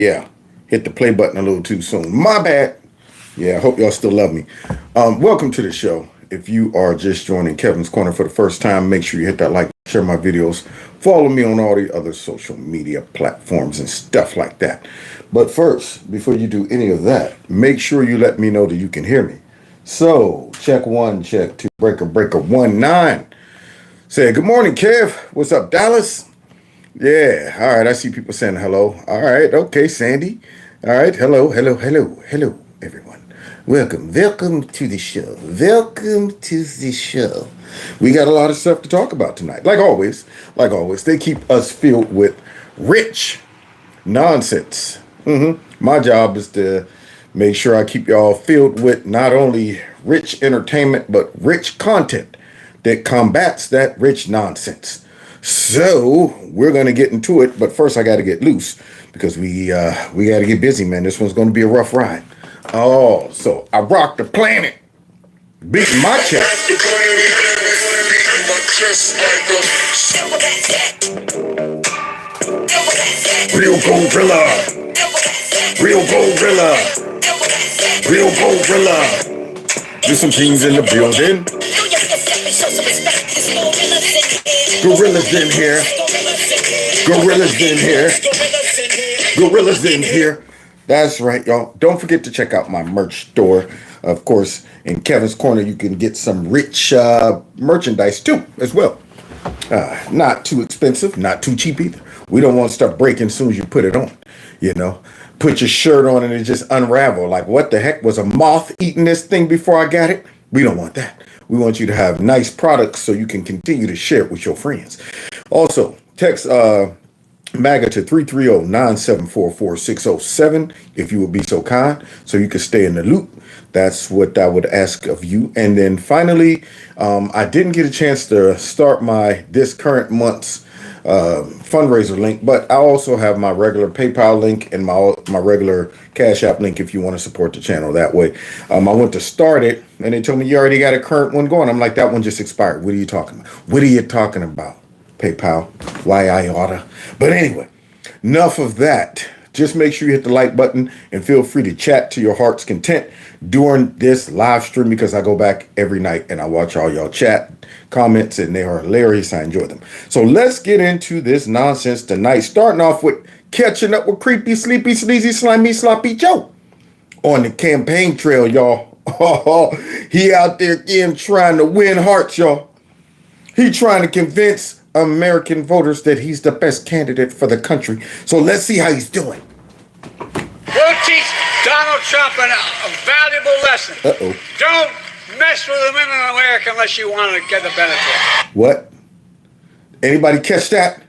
Yeah, hit the play button a little too soon. My bad. Yeah, I hope y'all still love me. Welcome to the show. If you are just joining Kevin's Corner for the first time, make sure you hit that like, share my videos, follow me on all the other social media platforms and stuff like that. But first, before you do any of that, make sure you let me know that you can hear me. So, check one, check two, breaker, 19. Say, good morning, Kev. What's up, Dallas? Yeah, all right, I see people saying hello. All right, okay, Sandy. All right, hello, everyone. Welcome to the show. Welcome to the show. We got a lot of stuff to talk about tonight. Like always, they keep us filled with rich nonsense. My job is to make sure I keep y'all filled with not only rich entertainment, but rich content that combats that rich nonsense. So we're going to get into it, but first I got to get loose because we got to get busy, man. This one's going to be a rough ride. Oh, so I rock the planet, beating my chest. Real gorilla, real gorilla, real gorilla. There's some things in the building. Gorillas in here. Gorillas in here. Gorillas in here. That's right, y'all. Don't forget to check out my merch store. Of course, in Kevin's Corner, you can get some rich merchandise too, as well. Not too expensive, not too cheap either. We don't want stuff breaking as soon as you put it on. You know, put your shirt on and it just unravel. Like, what the heck? Was a moth eating this thing before I got it? We don't want that. We want you to have nice products so you can continue to share it with your friends. Also, text MAGA to 330-974-4607 if you would be so kind, so you can stay in the loop. That's what I would ask of you. And then finally, I didn't get a chance to start this current month's fundraiser link, but I also have my regular PayPal link and my regular CASHAPP link if you want to support the channel that way. I went to start it and they told me you already got a current one going. I'm like, that one just expired. What are you talking about? What are you talking about? PayPal, why I oughta. But anyway, enough of that. Just make sure you hit the like button and feel free to chat to your heart's content during this live stream because I go back every night and I watch all y'all chat comments and they are hilarious. I enjoy them. So let's get into this nonsense tonight, starting off with catching up with creepy, sleepy, sleazy, slimy, sloppy Joe on the campaign trail, y'all. He out there again trying to win hearts, y'all. He trying to convince American voters that he's the best candidate for the country. So let's see how he's doing. We'll teach Donald Trump a valuable lesson. Don't mess with the women in America unless you want to get the benefit. What? Anybody catch that?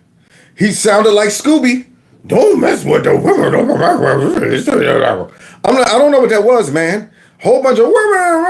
He sounded like Scooby. Don't mess with the women of America. I don't know what that was, man. Whole bunch of women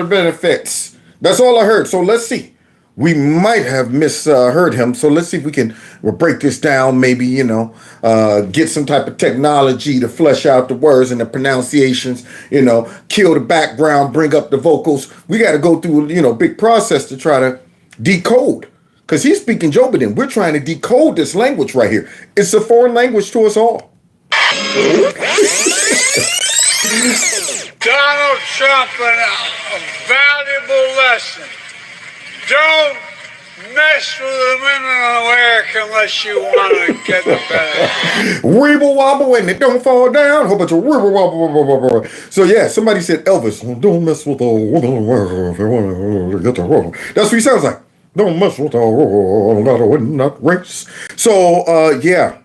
benefits. That's all I heard. So let's see. We might have misheard him, so let's see if we can break this down, maybe, get some type of technology to flesh out the words and the pronunciations, kill the background, bring up the vocals. We got to go through, big process to try to decode, because he's speaking Jobidin. We're trying to decode this language right here. It's a foreign language to us all. Donald Trump, a valuable lesson. Don't mess with the women in America unless you want to get the benefit. Weeble wobble and it don't fall down. Whole bunch of weeble wobble. So yeah, somebody said Elvis, don't mess with the women in America if you want to get the world. That's what he sounds like. Don't mess with the world, not win that race. So yeah.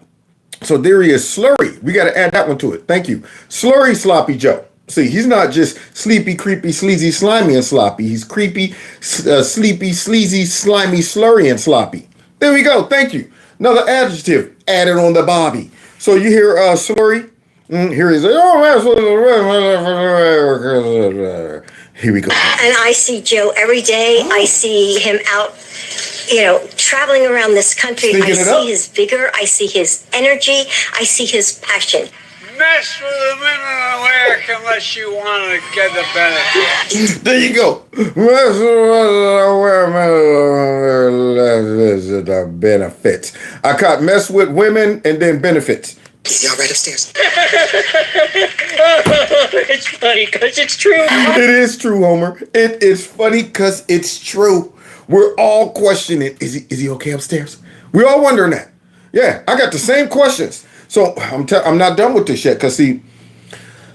So there he is, Slurry. We got to add that one to it. Thank you. Slurry Sloppy Joe. See, he's not just sleepy, creepy, sleazy, slimy, and sloppy. He's creepy, sleepy, sleazy, slimy, slurry, and sloppy. There we go. Thank you. Another adjective added on the Bobby. So you hear slurry? Here he's like, here we go. And I see Joe every day. I see him out, traveling around this country. I see his vigor. I see his energy. I see his passion. Mess with the women in America unless you want to get the benefit. There you go. The benefits. I caught mess with women and then benefits. Y'all right upstairs. It's funny because it's true. It is true, Homer. It is funny because it's true. We're all questioning, is he okay upstairs? We're all wondering that. Yeah, I got the same questions. So I'm not done with this yet, because see,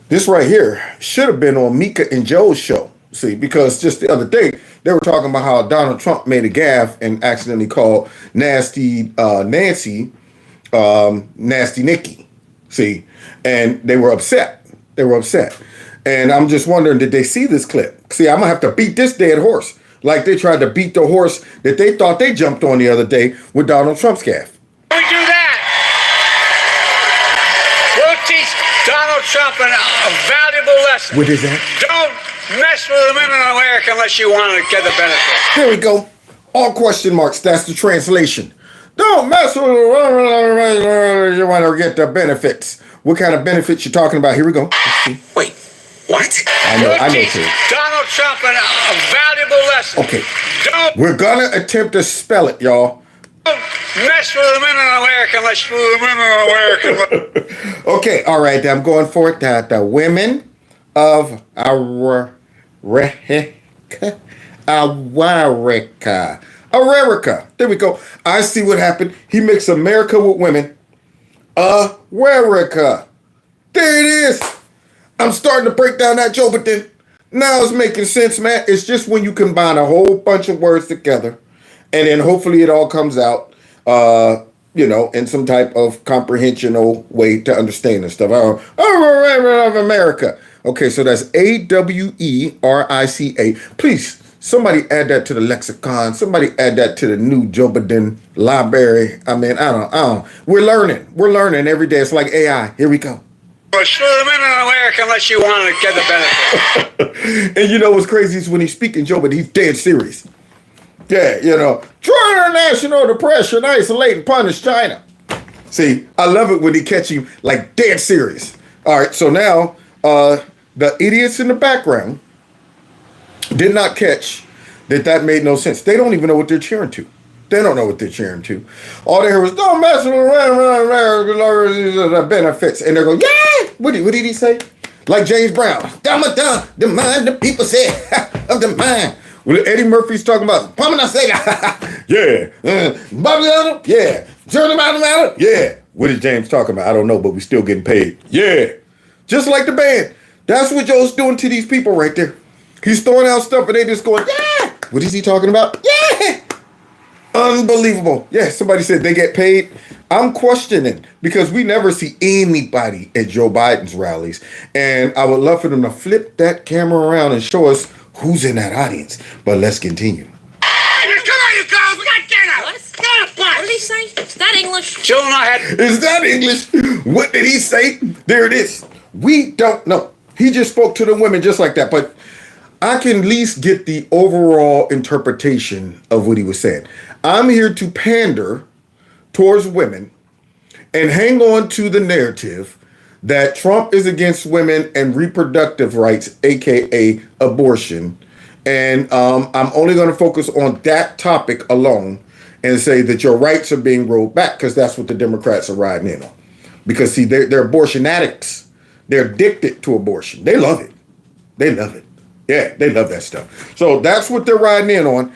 this right here should have been on Mika and Joe's show. See, because just the other day, they were talking about how Donald Trump made a gaffe and accidentally called Nasty Nancy Nasty Nikki. See, and they were upset. They were upset. And I'm just wondering, did they see this clip? See, I'm going to have to beat this dead horse like they tried to beat the horse that they thought they jumped on the other day with Donald Trump's gaffe. We do that. We'll teach Donald Trump a valuable lesson. What is that? Don't mess with the women in America unless you want to get the benefit. Here we go. All question marks. That's the translation. Don't mess with you want to get the benefits. What kind of benefits you talking about? Here we go. Let's see. Wait, what? I know Teach too. Donald Trump a valuable lesson. Okay. Don't We're gonna attempt to spell it, y'all. mess with the women in America unless you the women in America. Okay, all right. I'm going for it. The women of America. There we go. I see what happened. He makes America with women. America. There it is. I'm starting to break down that joke, but then now it's making sense, man. It's just when you combine a whole bunch of words together, and then hopefully it all comes out, in some type of comprehensional way to understand this stuff. Of America. Okay, so that's AWERICA. Please, somebody add that to the lexicon. Somebody add that to the new Jobadin library. I mean, I don't. We're learning. We're learning every day. It's like AI. Here we go. Mess with the women in America unless you want to get the benefit. And you know what's crazy is when he's speaking Jobad, he's dead serious. Yeah, international depression, isolate and punish China. See, I love it when he catch you like dead serious. All right, so now the idiots in the background did not catch that made no sense. They don't even know what they're cheering to. They don't know what they're cheering to. All they heard was, don't mess with the benefits. And they're going, yeah! What did he say? Like James Brown. The mind the people say of the mind. Well, Eddie Murphy's talking about, yeah. Yeah. Yeah. What is James talking about? I don't know, but we still getting paid. Yeah. Just like the band. That's what Joe's doing to these people right there. He's throwing out stuff and they just going, yeah. What is he talking about? Yeah. Unbelievable. Yeah, somebody said they get paid. I'm questioning because we never see anybody at Joe Biden's rallies. And I would love for them to flip that camera around and show us who's in that audience. But let's continue. Come on, you girls. We got dinner. What did he say? Is that English? Jill and I had Is that English? What did he say? There it is. We don't know. He just spoke to the women just like that. But I can at least get the overall interpretation of what he was saying. I'm here to pander towards women and hang on to the narrative that Trump is against women and reproductive rights, aka abortion. And I'm only going to focus on that topic alone and say that your rights are being rolled back, because that's what the Democrats are riding in on. Because see, they're abortion addicts. They're addicted to abortion. They love it. They love it. Yeah, they love that stuff. So that's what they're riding in on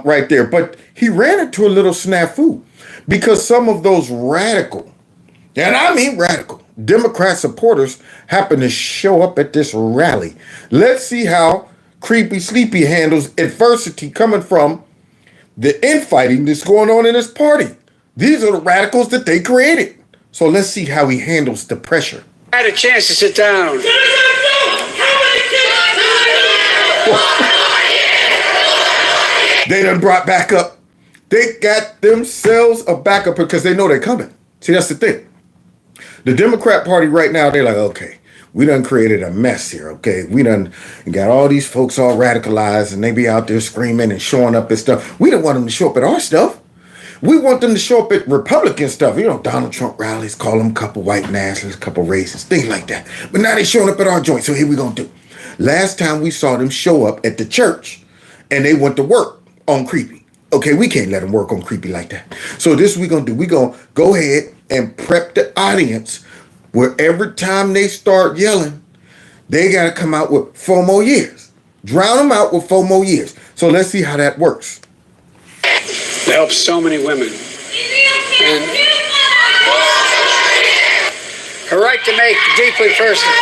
right there. But he ran into a little snafu because some of those radical, and I mean radical, Democrat supporters happen to show up at this rally. Let's see how Creepy Sleepy handles adversity coming from the infighting that's going on in this party. These are the radicals that they created. So let's see how he handles the pressure. I had a chance to sit down. They done brought back up. They got themselves a backup because they know they're coming. See, that's the thing. The Democrat Party right now, they're like, okay, we done created a mess here, okay? We done got all these folks all radicalized and they be out there screaming and showing up at stuff. We don't want them to show up at our stuff. We want them to show up at Republican stuff. Donald Trump rallies, call them a couple white nationalists, a couple racists, things like that. But now they showing up at our joint, so here we gonna do. Last time we saw them show up at the church and they went to work on Creepy. Okay, we can't let them work on Creepy like that. So this we gonna do. We gonna go ahead and prep the audience where every time they start yelling, they got to come out with 4 more years. Drown them out with 4 more years. So let's see how that works. To help so many women. And her right to make deeply personal.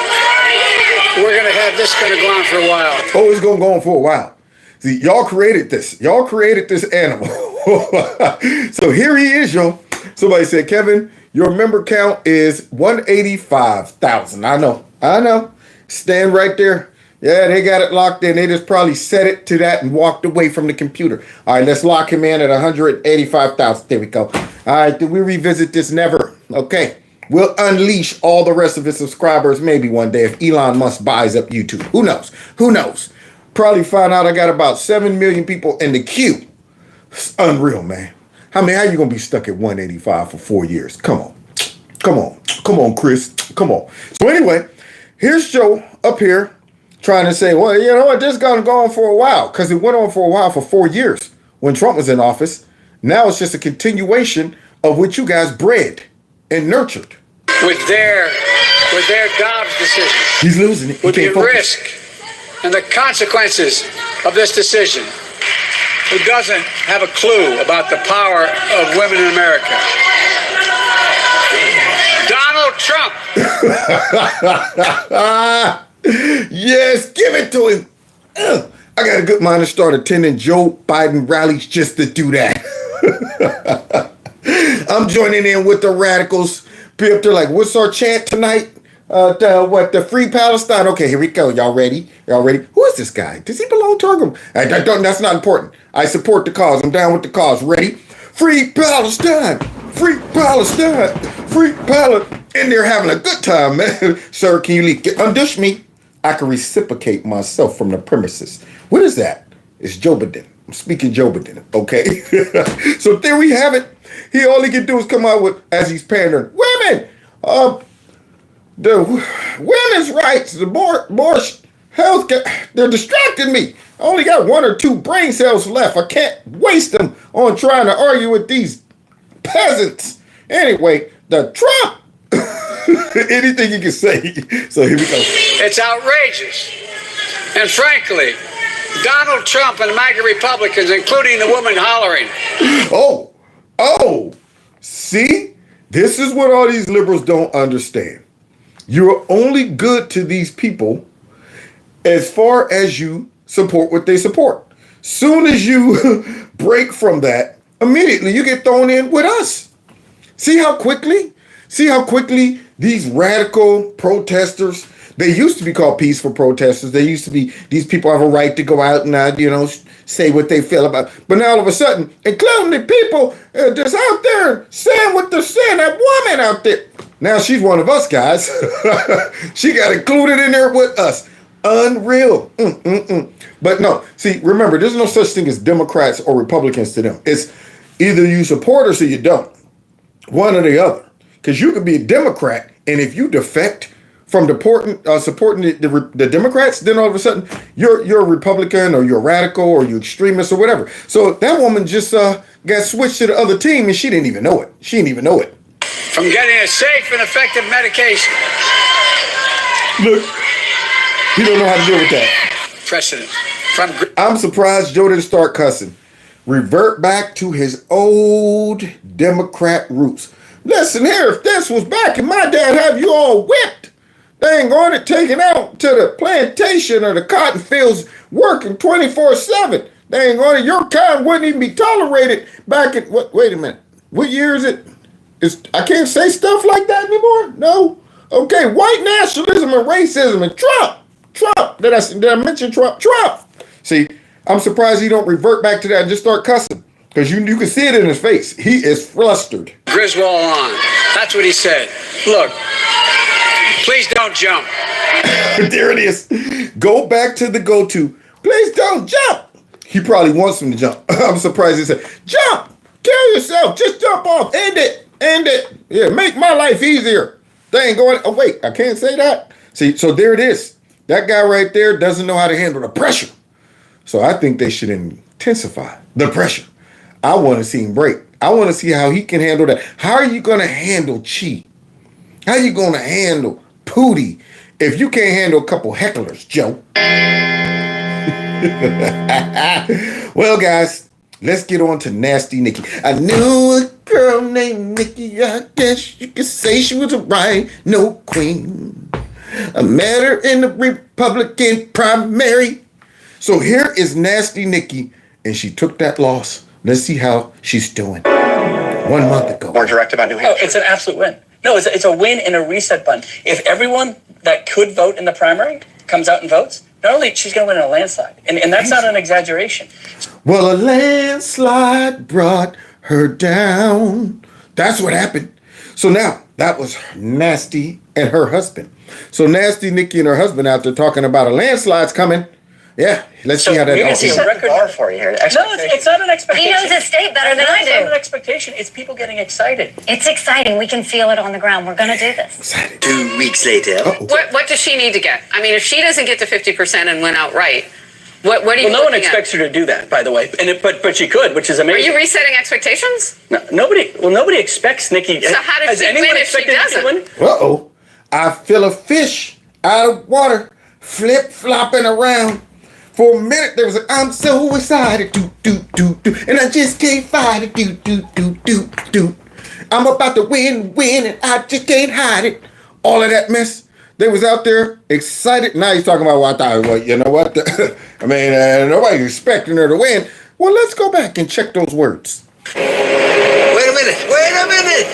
We're going to have this going to go on for a while. Oh, it's going to go on for a while. See, y'all created this. Y'all created this animal. So here he is, y'all. Somebody said, Kevin, your member count is 185,000. I know. Stand right there. Yeah, they got it locked in. They just probably set it to that and walked away from the computer. All right, let's lock him in at 185,000. There we go. All right, did we revisit this? Never. Okay. We'll unleash all the rest of his subscribers maybe one day if Elon Musk buys up YouTube. Who knows? Who knows? Probably find out I got about 7 million people in the queue. It's unreal, man. How you gonna be stuck at 185 for 4 years? Come on, Chris. Come on. So anyway, here's Joe up here trying to say, well, you know what, this is gonna go on for a while, because it went on for a while for 4 years when Trump was in office. Now it's just a continuation of what you guys bred and nurtured. With their Dobbs decision. He's losing it. With the risk and the consequences of this decision. Who doesn't have a clue about the power of women in America? Donald Trump. Yes, give it to him. I got a good mind to start attending Joe Biden rallies just to do that. I'm joining in with the radicals. Be up there like, what's our chant tonight? The Free Palestine. Okay, here we go. Y'all ready? Who is this guy? Does he belong to our group? That's not important. I support the cause. I'm down with the cause. Ready? Free Palestine. Free Palestine. Free Palestine. And they're having a good time, man. Sir, can you leave? Undish me. I can reciprocate myself from the premises. What is that? It's Joe Biden. I'm speaking Joe Biden. Okay. So there we have it. All he can do is come out with, as he's pandering, women. The women's rights, the more health care, they're distracting me. I only got 1 or 2 brain cells left. I can't waste them on trying to argue with these peasants. Anyway, the Trump. Anything you can say. So here we go. It's outrageous. And frankly, Donald Trump and MAGA Republicans, including the woman hollering. Oh, see? This is what all these liberals don't understand. You're only good to these people as far as you support what they support. Soon as you break from that, immediately you get thrown in with us. See how quickly these radical protesters, they used to be called peaceful protesters. They used to be, these people have a right to go out and, say what they feel about. But now all of a sudden, including the people that's out there saying what they're saying, that woman out there. Now she's one of us, guys. She got included in there with us. Unreal. But no, see, remember, there's no such thing as Democrats or Republicans to them. It's either you support us or you don't. One or the other. Because you could be a Democrat, and if you defect from supporting the Democrats, then all of a sudden you're a Republican or you're a radical or you're extremist or whatever. So that woman just got switched to the other team, and she didn't even know it. From getting a safe and effective medication. Look, he don't know how to deal with that. Precedent. I'm surprised Joe didn't start cussing. Revert back to his old Democrat roots. Listen here, if this was back in my day, I'd have you all whipped. They ain't going to take it out to the plantation or the cotton fields working 24/7. They ain't going to, your kind wouldn't even be tolerated back in, wait a minute. What year is it? I can't say stuff like that anymore? No? Okay, white nationalism and racism and Trump. Did I mention Trump? See, I'm surprised he don't revert back to that and just start cussing. Because you can see it in his face. He is flustered. Griswold on. That's what he said. Look, please don't jump. There it is. Go back to the go-to. Please don't jump. He probably wants him to jump. I'm surprised he said, jump. Kill yourself. Just jump off. End it. Yeah, make my life easier. They ain't going, oh, wait, I can't say that. See, so there it is. That guy right there doesn't know how to handle the pressure. So I think they should intensify the pressure. I want to see him break. I want to see how he can handle that. How are you going to handle Chi How you gonna handle Pootie if you can't handle a couple hecklers, Joe? Well, guys, let's get on to Nasty Nikki. I knew a girl named Nikki. I guess you could say she was a rhino queen. I met her in the Republican primary. So here is Nasty Nikki, and she took that loss. Let's see how she's doing. 1 month ago. More direct about New Hampshire. Oh, it's an absolute win. No, it's a win and a reset button. If everyone that could vote in the primary comes out and votes, not only she's going to win in a landslide, and that's not an exaggeration. Well, a landslide brought her down. That's what happened. So now, that was Nasty and her husband. So Nasty Nikki and her husband out there talking about a landslide's coming. Yeah, let's see how that goes. It's a record bar for you here. No, it's not an expectation. He knows his state better than I It's not an do. expectation. It's people getting excited. It's exciting. We can feel it on the ground. We're going to do this. Excited. 2 weeks later. Uh-oh. What does she need to get? I mean, if she doesn't get to 50% and win outright, what are you? Well, no one looking at? expects her to do that, by the way, but she could, which is Are amazing. you resetting expectations? No, nobody expects Nikki. So how does has she anyone win if she expected Nikki to win? doesn't? Uh-oh. I feel a fish out of water flip-flopping around. For a minute, there was a, I'm so excited, and I just can't fight it, I'm about to win, and I just can't hide it. All of that mess. They was out there excited. Now he's talking about, well, I thought, well, you know what? I mean, nobody's expecting her to win. Well, let's go back and check those words. Wait a minute.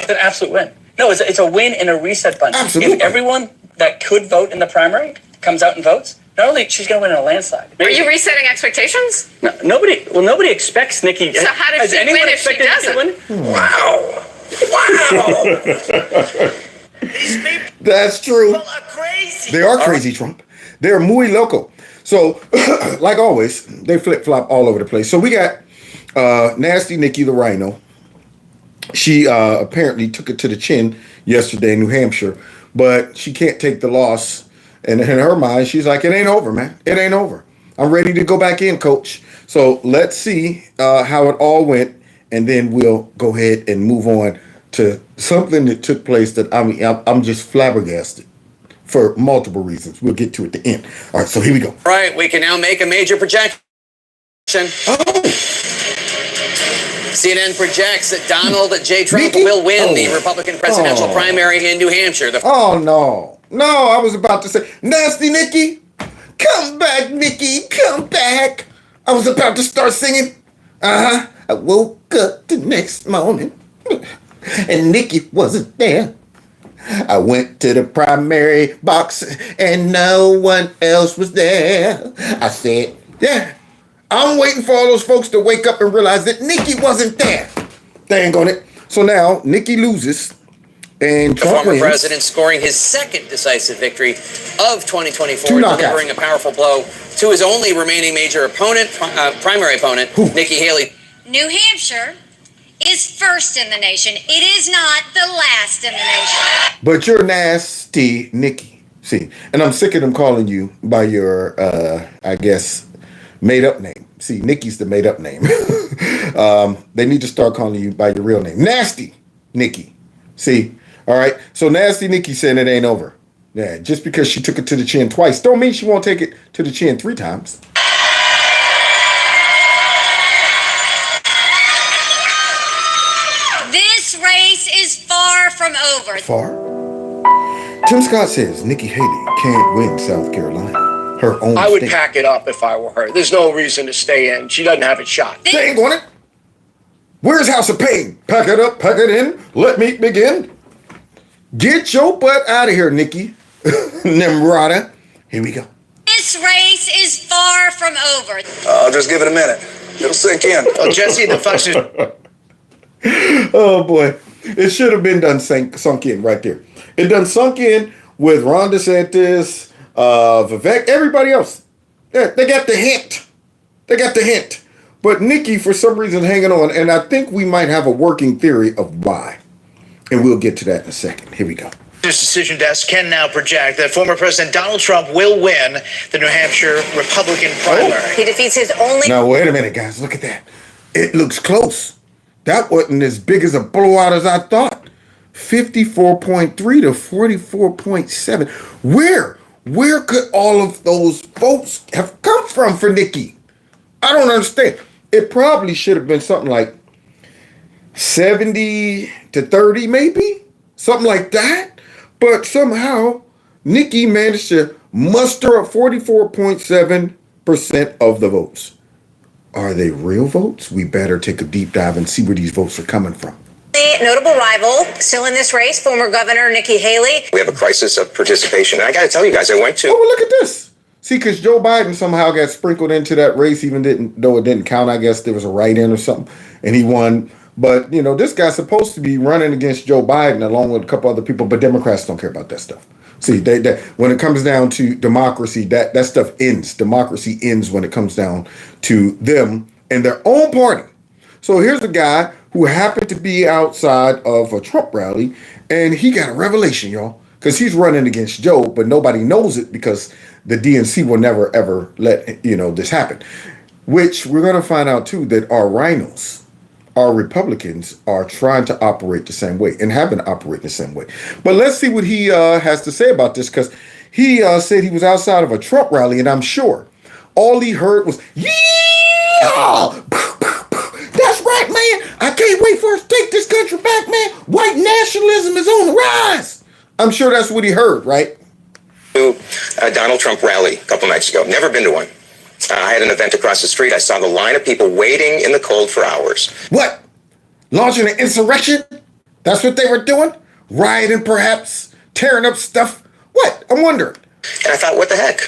It's an absolute win. No, it's a win and a reset button. Absolutely. If everyone that could vote in the primary comes out and votes, not only she's going to win in a landslide. Are you resetting expectations? No, nobody expects Nikki. So how does has she anyone win if she expected Nikki to doesn't? win? Wow. These people That's true. are crazy. They are crazy, Trump. They're muy loco. So, like always, they flip-flop all over the place. So we got Nasty Nikki the Rhino. She apparently took it to the chin yesterday in New Hampshire, but she can't take the loss. And in her mind, she's like, it ain't over, man. It ain't over. I'm ready to go back in, coach. So let's see how it all went, and then we'll go ahead and move on to something that took place that I'm just flabbergasted for multiple reasons. We'll get to it at the end. All right, so here we go. Right, we can now make a major projection. Oh, CNN projects that Donald J. Trump Nikki? will win the Oh. Republican presidential Oh. primary in New Hampshire. oh no. No, I was about to say, Nasty Nikki, come back, Nikki, come back. I was about to start singing. I woke up the next morning and Nikki wasn't there. I went to the primary box and no one else was there. I said, yeah, I'm waiting for all those folks to wake up and realize that Nikki wasn't there. Dang on it. So now Nikki loses. And The Trump former wins. president scoring his second decisive victory of 2024, Two knockouts. delivering a powerful blow to his only remaining major opponent, primary opponent, Nikki Haley. New Hampshire is first in the nation. It is not the last in the nation. But you're Nasty Nikki. See, and I'm sick of them calling you by your, I guess, made up name. See, Nikki's the made up name. They need to start calling you by your real name. Nasty Nikki. See, all right. So Nasty Nikki saying it ain't over. Yeah, just because she took it to the chin twice don't mean she won't take it to the chin 3 times. This race is far from over. Far. Tim Scott says Nikki Haley can't win South Carolina. Her own I would state. pack it up if I were her. There's no reason to stay in. She doesn't have a shot. She ain't going it. Where's House of Pain? Pack it up, pack it in. Let me begin. Get your butt out of here, Nikki. Nimrata. Here we go. This race is far from over. I'll just give it a minute. It'll sink in. Oh, Jesse, the fuck's is Oh boy. It should have been done sunk in right there. It done sunk in with Ron DeSantis, Vivek, everybody else. Yeah, they got the hint. They got the hint. But Nikki, for some reason, hanging on. And I think we might have a working theory of why. And we'll get to that in a second. Here we go. This decision desk can now project that former President Donald Trump will win the New Hampshire Republican primary. He defeats his only. Now, wait a minute, guys. Look at that. It looks close. That wasn't as big as a blowout as I thought. 54.3 to 44.7. Where could all of those votes have come from for Nikki? I don't understand. It probably should have been something like 70 to 30, maybe something like that. But somehow Nikki managed to muster up 44.7% of the votes. Are they real votes? We better take a deep dive and see where these votes are coming from. Notable rival still in this race, former Governor Nikki Haley. We have a crisis of participation. And I got to tell you guys, I went to... Oh, well, look at this. See, because Joe Biden somehow got sprinkled into that race, though it didn't count. I guess there was a write-in or something, and he won. But, you know, this guy's supposed to be running against Joe Biden along with a couple other people, but Democrats don't care about that stuff. See, they when it comes down to democracy, that stuff ends. Democracy ends when it comes down to them and their own party. So here's a guy who happened to be outside of a Trump rally, and he got a revelation, y'all, because he's running against Joe, but nobody knows it because the DNC will never, ever let, this happen, which we're going to find out, too, that our rhinos, our Republicans, are trying to operate the same way and have been operating the same way. But let's see what he has to say about this, because he said he was outside of a Trump rally, and I'm sure all he heard was, yeah! That's right, man. I can't wait for us to take this country back, man. White nationalism is on the rise. I'm sure that's what he heard, right? To a Donald Trump rally a couple nights ago. Never been to one. I had an event across the street. I saw the line of people waiting in the cold for hours. What? Launching an insurrection? That's what they were doing? Rioting, perhaps? Tearing up stuff? What? I'm wondering. And I thought, what the heck?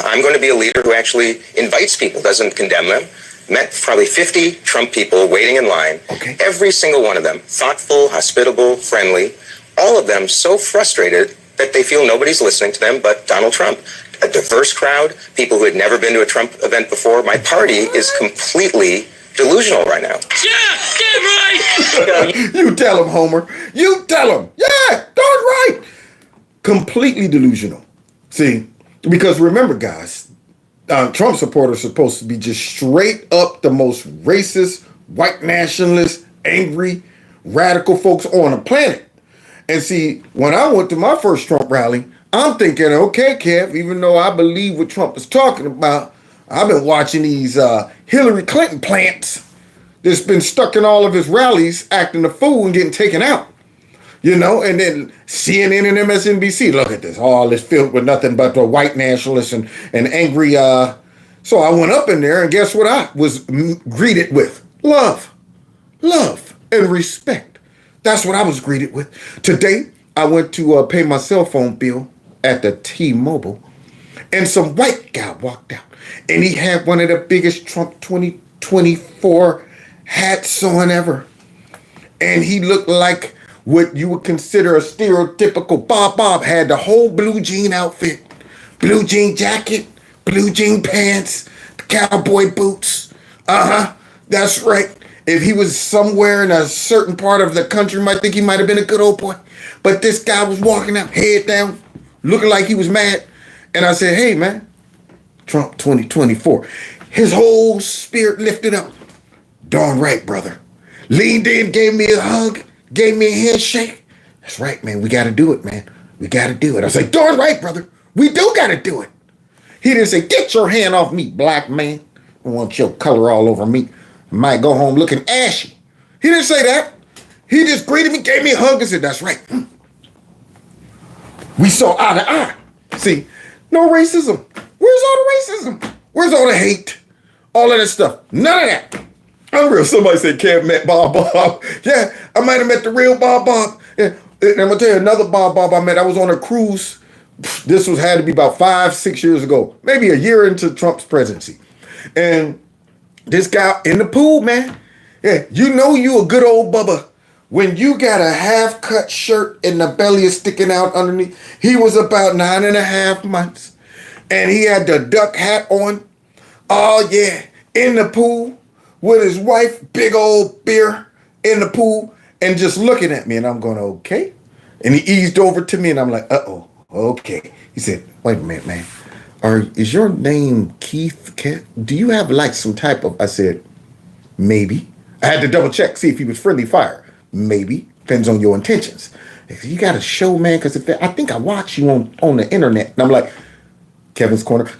I'm going to be a leader who actually invites people, doesn't condemn them. Met probably 50 Trump people waiting in line. Okay. Every single one of them, thoughtful, hospitable, friendly. All of them so frustrated that they feel nobody's listening to them but Donald Trump. A diverse crowd, people who had never been to a Trump event before. My party is completely delusional right now. Yeah, damn right. You tell him, Homer. You tell him. Yeah, darn right. Completely delusional. See, because remember, guys, Trump supporters are supposed to be just straight up the most racist, white nationalist, angry, radical folks on the planet. And see, when I went to my first Trump rally, I'm thinking, okay, Kev, even though I believe what Trump is talking about, I've been watching these Hillary Clinton plants that's been stuck in all of his rallies, acting a fool and getting taken out. And then CNN and MSNBC, look at this, all this filled with nothing but the white nationalists and angry. So I went up in there, and guess what I was greeted with? Love and respect. That's what I was greeted with. Today, I went to pay my cell phone bill at the T-Mobile, and some white guy walked out, and he had one of the biggest Trump 2024 hats on ever. And he looked like what you would consider a stereotypical Bob. Had the whole blue jean outfit, blue jean jacket, blue jean pants, cowboy boots. That's right. If he was somewhere in a certain part of the country, you might think he might have been a good old boy. But this guy was walking out, head down, looking like he was mad. And I said, hey, man, Trump 2024. His whole spirit lifted up. Darn right, brother. Leaned in, gave me a hug, gave me a handshake. That's right, man. We got to do it, man. We got to do it. I was like, darn right, brother. We do got to do it. He didn't say, get your hand off me, black man. I don't want your color all over me. I might go home looking ashy. He didn't say that. He just greeted me, gave me a hug, and said, that's right. We saw eye to eye. See, no racism. Where's all the racism? Where's all the hate? All of that stuff. None of that. Unreal. Somebody said Kev met Bob. Yeah, I might have met the real Bob. Yeah. And I'm going to tell you another Bob I met. I was on a cruise. This had to be about 5-6 years ago. Maybe a year into Trump's presidency. And this guy in the pool, man. Yeah, you a good old Bubba. When you got a half-cut shirt and the belly is sticking out underneath. He was about 9.5 months. And he had the duck hat on. Oh, yeah. In the pool with his wife. Big old beer in the pool. And just looking at me. And I'm going, okay. And he eased over to me. And I'm like, uh-oh. Okay. He said, wait a minute, man. Is your name Keith? Do you have like some type of... I said, maybe. I had to double check, see if he was friendly fire. Maybe. Depends on your intentions. You got a show, man, because I think I watch you on the internet. And I'm like, Kevin's Corner.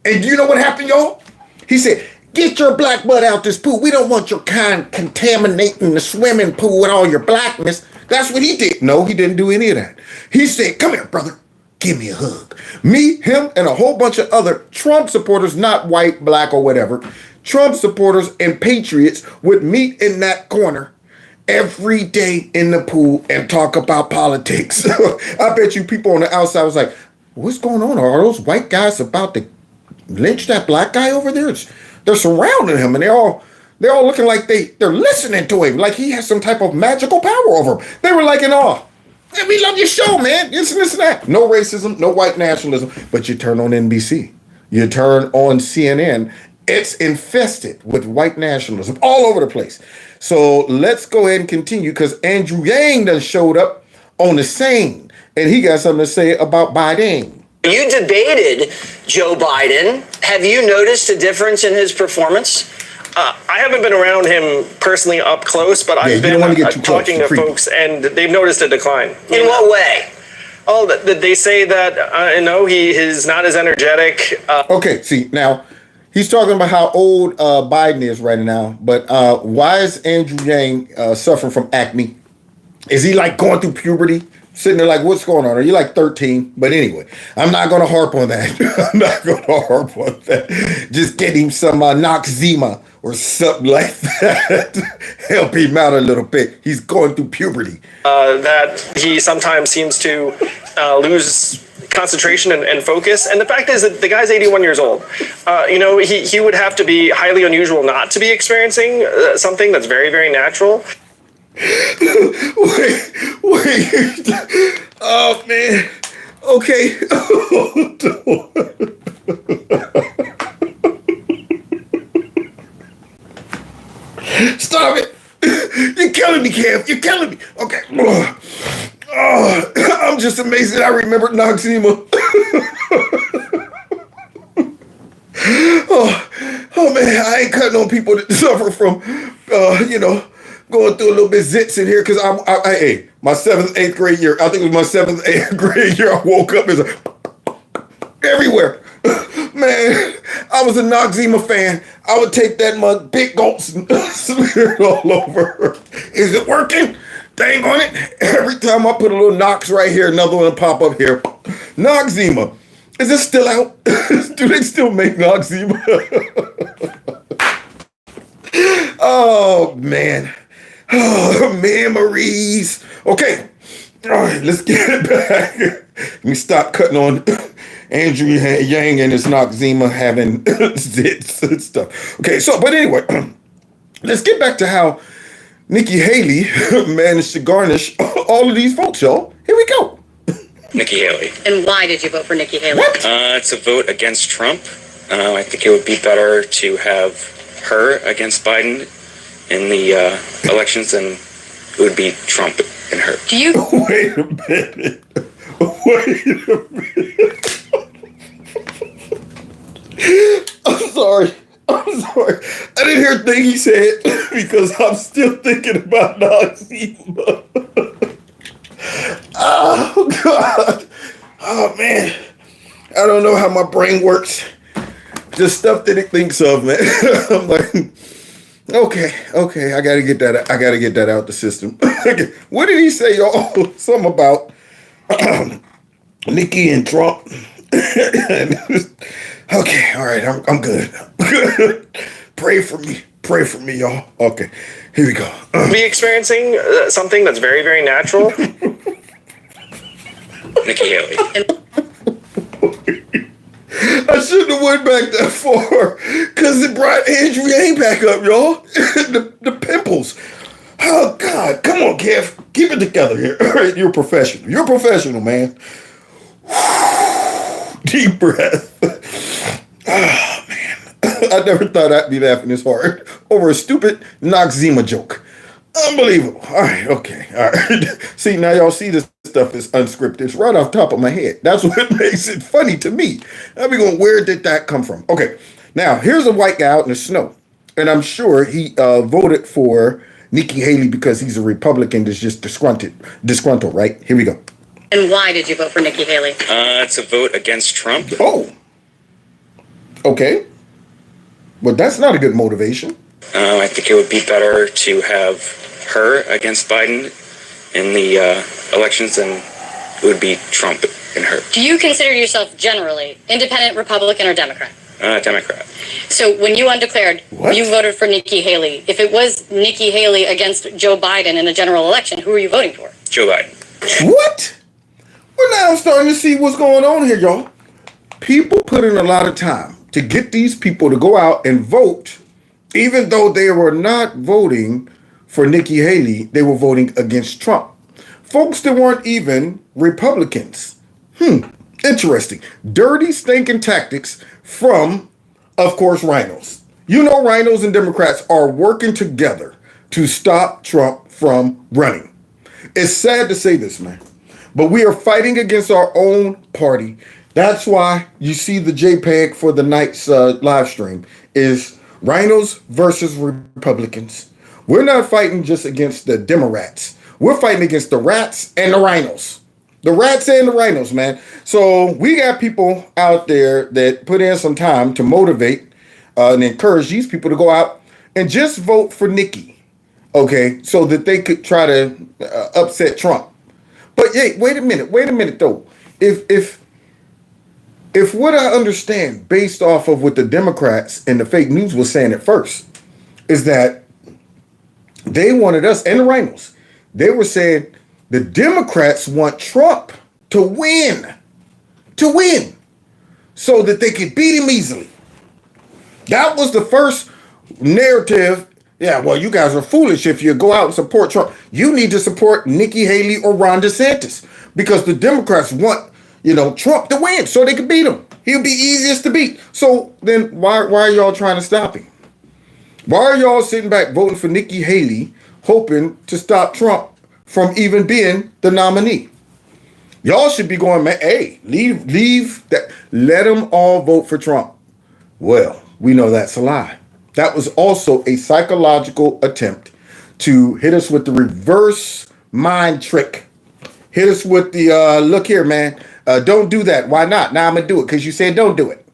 And do you know what happened, y'all? He said, get your black butt out this pool. We don't want your kind contaminating the swimming pool with all your blackness. That's what he did. No, he didn't do any of that. He said, come here, brother. Give me a hug. Me, him, and a whole bunch of other Trump supporters, not white, black, or whatever, Trump supporters and patriots would meet in that corner every day in the pool and talk about politics. I bet you people on the outside was like, what's going on? Are those white guys about to lynch that black guy over there? They're surrounding him, and they're all looking like they're listening to him, like he has some type of magical power over them. They were like in awe. Yeah, we love your show, man. This and that. No racism, no white nationalism. But you turn on NBC, you turn on CNN, it's infested with white nationalism all over the place. So let's go ahead and continue, because Andrew Yang done showed up on the scene, and he got something to say about Biden. You debated Joe Biden. Have you noticed a difference in his performance? I haven't been around him personally up close, but I've been talking to folks, and they've noticed a decline. In what way? Oh, they say that, he is not as energetic. Okay, see, now, he's talking about how old Biden is right now, but why is Andrew Yang suffering from acne? Is he like going through puberty? Sitting there like, what's going on? Are you like 13? But anyway, I'm not going to harp on that. Just get him some Noxzema or something like that. Help him out a little bit. He's going through puberty. That he sometimes seems to lose concentration and focus. And the fact is that the guy's 81 years old. He would have to be highly unusual not to be experiencing something that's very, very natural. Wait. Oh, man. Okay. Stop it. You're killing me, Kev. You're killing me. Okay. I'm just amazed that I remembered Noxzema. Oh, man. I ain't cutting on people that suffer from, going through a little bit zits in here, because hey, my 7th, 8th grade year, I think it was my 7th, 8th grade year, I woke up as everywhere. Man, I was a Noxzema fan. I would take that mug, big gulps, and smear it all over. Is it working? Dang on it. Every time I put a little Nox right here, another one will pop up here. Noxzema. Is it still out? Do they still make Noxzema? Oh, man. Oh, memories. Okay. All right, let's get it back. Let me stop cutting on Andrew Yang and his Noxzema having zits and stuff. Okay, but anyway, let's get back to how Nikki Haley managed to garnish all of these votes, y'all. Here we go. Nikki Haley. And why did you vote for Nikki Haley? It's a vote against Trump. I think it would be better to have her against Biden in the elections, and it would be Trump and her. Do you? Wait a minute. I'm sorry. I didn't hear a thing he said because I'm still thinking about Noxzema. Oh, God. Oh, man. I don't know how my brain works. Just stuff that it thinks of, man. I'm like, okay, I gotta get that out the system. What did he say, y'all? Something about Nikki and Trump. Okay, all right, I'm good. Pray for me, y'all. Okay, here we go. Be experiencing something that's very, very natural. Nikki Haley. I shouldn't have went back that far, because it brought Andrew Yang back up, y'all. the pimples. Oh, God. Come on, Kev. Keep it together here. All right, you're professional. You're professional, man. Deep breath. Oh, man. I never thought I'd be laughing this hard over a stupid Noxzema joke. Unbelievable. All right, okay. All right. See, now y'all see this stuff is unscripted. It's right off the top of my head. That's what makes it funny to me. I'll be going, where did that come from? Okay, now here's a white guy out in the snow. And I'm sure he voted for Nikki Haley because he's a Republican that's just disgruntled, right? Here we go. And why did you vote for Nikki Haley? It's a vote against Trump. Oh. Okay. But that's not a good motivation. I think it would be better to have her against Biden in the elections than it would be Trump and her. Do you consider yourself generally independent, Republican, or Democrat? Democrat. So when you undeclared, you voted for Nikki Haley. If it was Nikki Haley against Joe Biden in the general election, who are you voting for? Joe Biden. What? Well, now I'm starting to see what's going on here, y'all. People put in a lot of time to get these people to go out and vote, even though they were not voting for Nikki Haley, they were voting against Trump. Folks that weren't even Republicans. Interesting. Dirty, stinking tactics from, of course, Rhinos. You know, Rhinos and Democrats are working together to stop Trump from running. It's sad to say this, man, but we are fighting against our own party. That's why you see the JPEG for the night's live stream is Rhinos versus Republicans. We're not fighting just against the Democrats. We're fighting against the rats and the rhinos. The rats and the rhinos, man. So we got people out there that put in some time to motivate and encourage these people to go out and just vote for Nikki, okay, so that they could try to upset Trump. But hey, wait a minute though. If what I understand based off of what the Democrats and the fake news was saying at first is that they wanted us and the rhinos, they were saying the Democrats want Trump to win, so that they could beat him easily. That was the first narrative. Yeah, well, you guys are foolish if you go out and support Trump. You need to support Nikki Haley or Ron DeSantis because the Democrats want, Trump to win so they can beat him. He'll be easiest to beat. So then why are y'all trying to stop him? Why are y'all sitting back voting for Nikki Haley, hoping to stop Trump from even being the nominee? Y'all should be going, man, hey, leave that. Let them all vote for Trump. Well, we know that's a lie. That was also a psychological attempt to hit us with the reverse mind trick. Hit us with the, look here, man, don't do that. Why not? Now I'm going to do it because you said don't do it.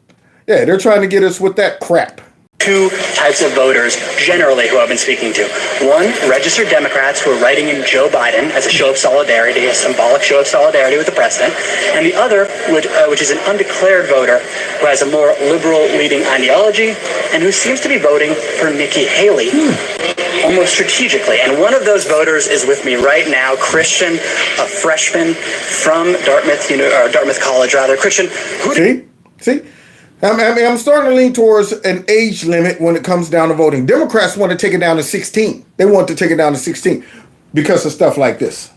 Yeah, they're trying to get us with that crap. Two types of voters generally who I've been speaking to. One, registered Democrats who are writing in Joe Biden as a show of solidarity, a symbolic show of solidarity with the president. And the other, which is an undeclared voter who has a more liberal leading ideology and who seems to be voting for Nikki Haley almost strategically. And one of those voters is with me right now, Christian, a freshman from Dartmouth College, rather. Christian, See? I'm starting to lean towards an age limit when it comes down to voting. Democrats want to take it down to 16. They want to take it down to 16 because of stuff like this.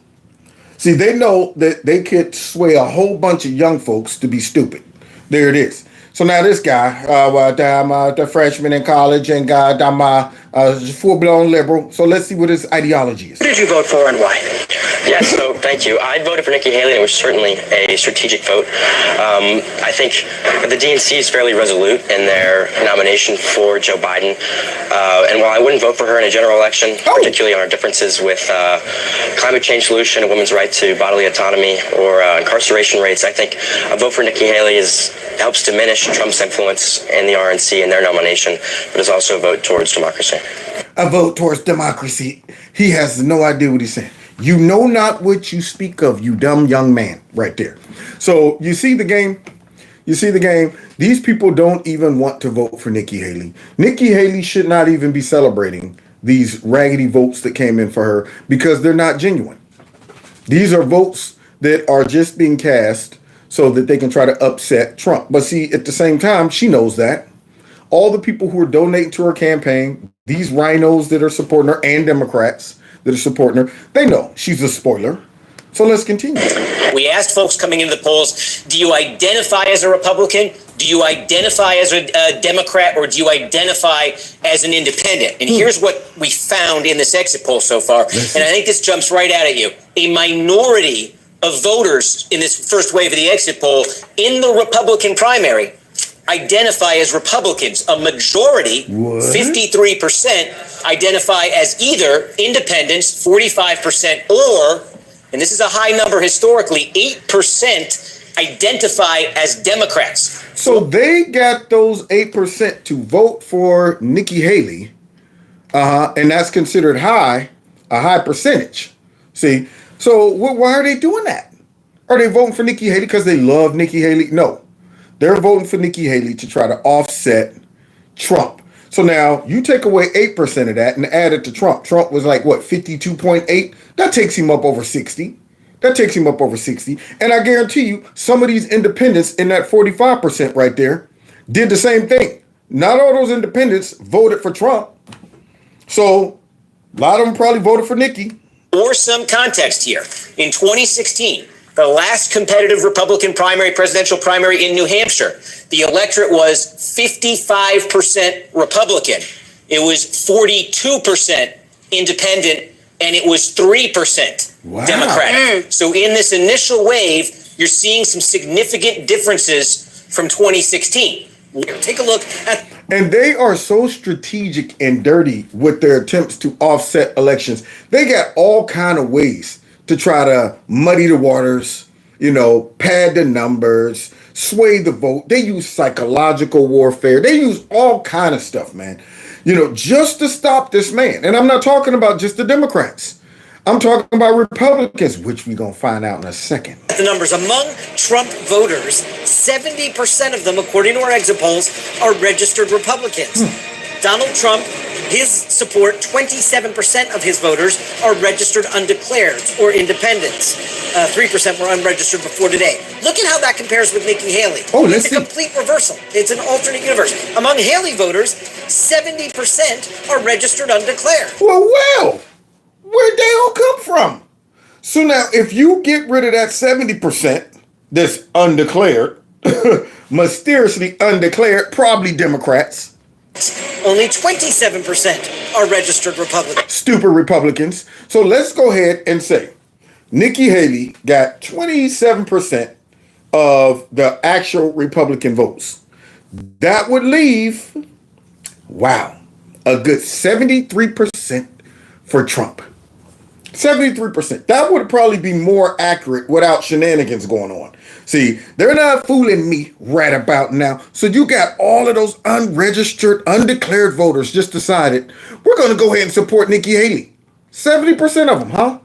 See, they know that they could sway a whole bunch of young folks to be stupid. There it is. So now this guy, I'm a freshman in college, and I'm a full-blown liberal. So let's see what his ideology is. Who did you vote for and why? Yes, so thank you. I voted for Nikki Haley, and it was certainly a strategic vote. I think the DNC is fairly resolute in their nomination for Joe Biden. And while I wouldn't vote for her in a general election, particularly on our differences with climate change solution, a women's right to bodily autonomy, or incarceration rates, I think a vote for Nikki Haley helps diminish Trump's influence in the RNC and their nomination, but is also a vote towards democracy. A vote towards democracy. He has no idea what he's saying. You know not what you speak of, you dumb young man, right there. So you see the game? These people don't even want to vote for Nikki Haley. Nikki Haley should not even be celebrating these raggedy votes that came in for her because they're not genuine. These are votes that are just being cast so that they can try to upset Trump. But see, at the same time, she knows that. All the people who are donating to her campaign, these rhinos that are supporting her and Democrats that are supporting her, they know she's a spoiler. So let's continue. We asked folks coming into the polls, do you identify as a Republican? Do you identify as a Democrat? Or do you identify as an independent? And here's what we found in this exit poll so far. And I think this jumps right out at you. A minority of voters in this first wave of the exit poll in the Republican primary identify as Republicans. A majority, 53%, identify as either independents, 45%, or, and this is a high number historically, 8% identify as Democrats. So they got those 8% to vote for Nikki Haley, and that's considered a high percentage. See, so why are they doing that? Are they voting for Nikki Haley because they love Nikki Haley? No. They're voting for Nikki Haley to try to offset Trump. So now you take away 8% of that and add it to Trump. Trump was like, what, 52.8? That takes him up over 60. And I guarantee you, some of these independents in that 45% right there did the same thing. Not all those independents voted for Trump. So a lot of them probably voted for Nikki. Or some context here. In 2016, the last competitive Republican presidential primary in New Hampshire, the electorate was 55% Republican. It was 42% independent, and it was 3% Democratic. So in this initial wave, you're seeing some significant differences from 2016. Take a look at... And they are so strategic and dirty with their attempts to offset elections. They got all kind of ways to try to muddy the waters, pad the numbers, sway the vote. They use psychological warfare. They use all kind of stuff, man, just to stop this man. And I'm not talking about just the Democrats. I'm talking about Republicans, which we're going to find out in a second. The numbers among Trump voters, 70% of them, according to our exit polls, are registered Republicans. Donald Trump, his support, 27% of his voters are registered undeclared or independents. 3% were unregistered before today. Look at how that compares with Nikki Haley. It's a complete reversal. It's an alternate universe. Among Haley voters, 70% are registered undeclared. Well, where'd they all come from? So now, if you get rid of that 70% that's undeclared, mysteriously undeclared, probably Democrats. Only 27% are registered Republicans. Stupid Republicans. So let's go ahead and say Nikki Haley got 27% of the actual Republican votes. That would leave, a good 73% for Trump. 73%. That would probably be more accurate without shenanigans going on. See, they're not fooling me right about now. So you got all of those unregistered, undeclared voters just decided, we're going to go ahead and support Nikki Haley. 70% of them, huh?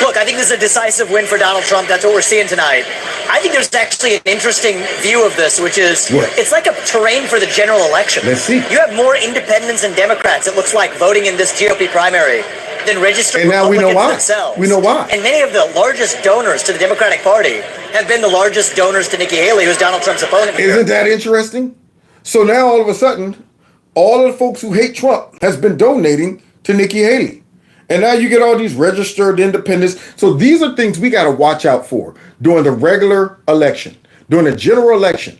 Look, I think this is a decisive win for Donald Trump. That's what we're seeing tonight. I think there's actually an interesting view of this, which is it's like a terrain for the general election. Let's see. You have more independents and Democrats, it looks like, voting in this GOP primary than registered and now Republicans we know why. themselves. We know why. And many of the largest donors to the Democratic Party have been the largest donors to Nikki Haley, who's Donald Trump's opponent. Isn't that interesting? So now all of a sudden, all of the folks who hate Trump has been donating to Nikki Haley. And now you get all these registered independents. So these are things we got to watch out for during the regular election, during the general election.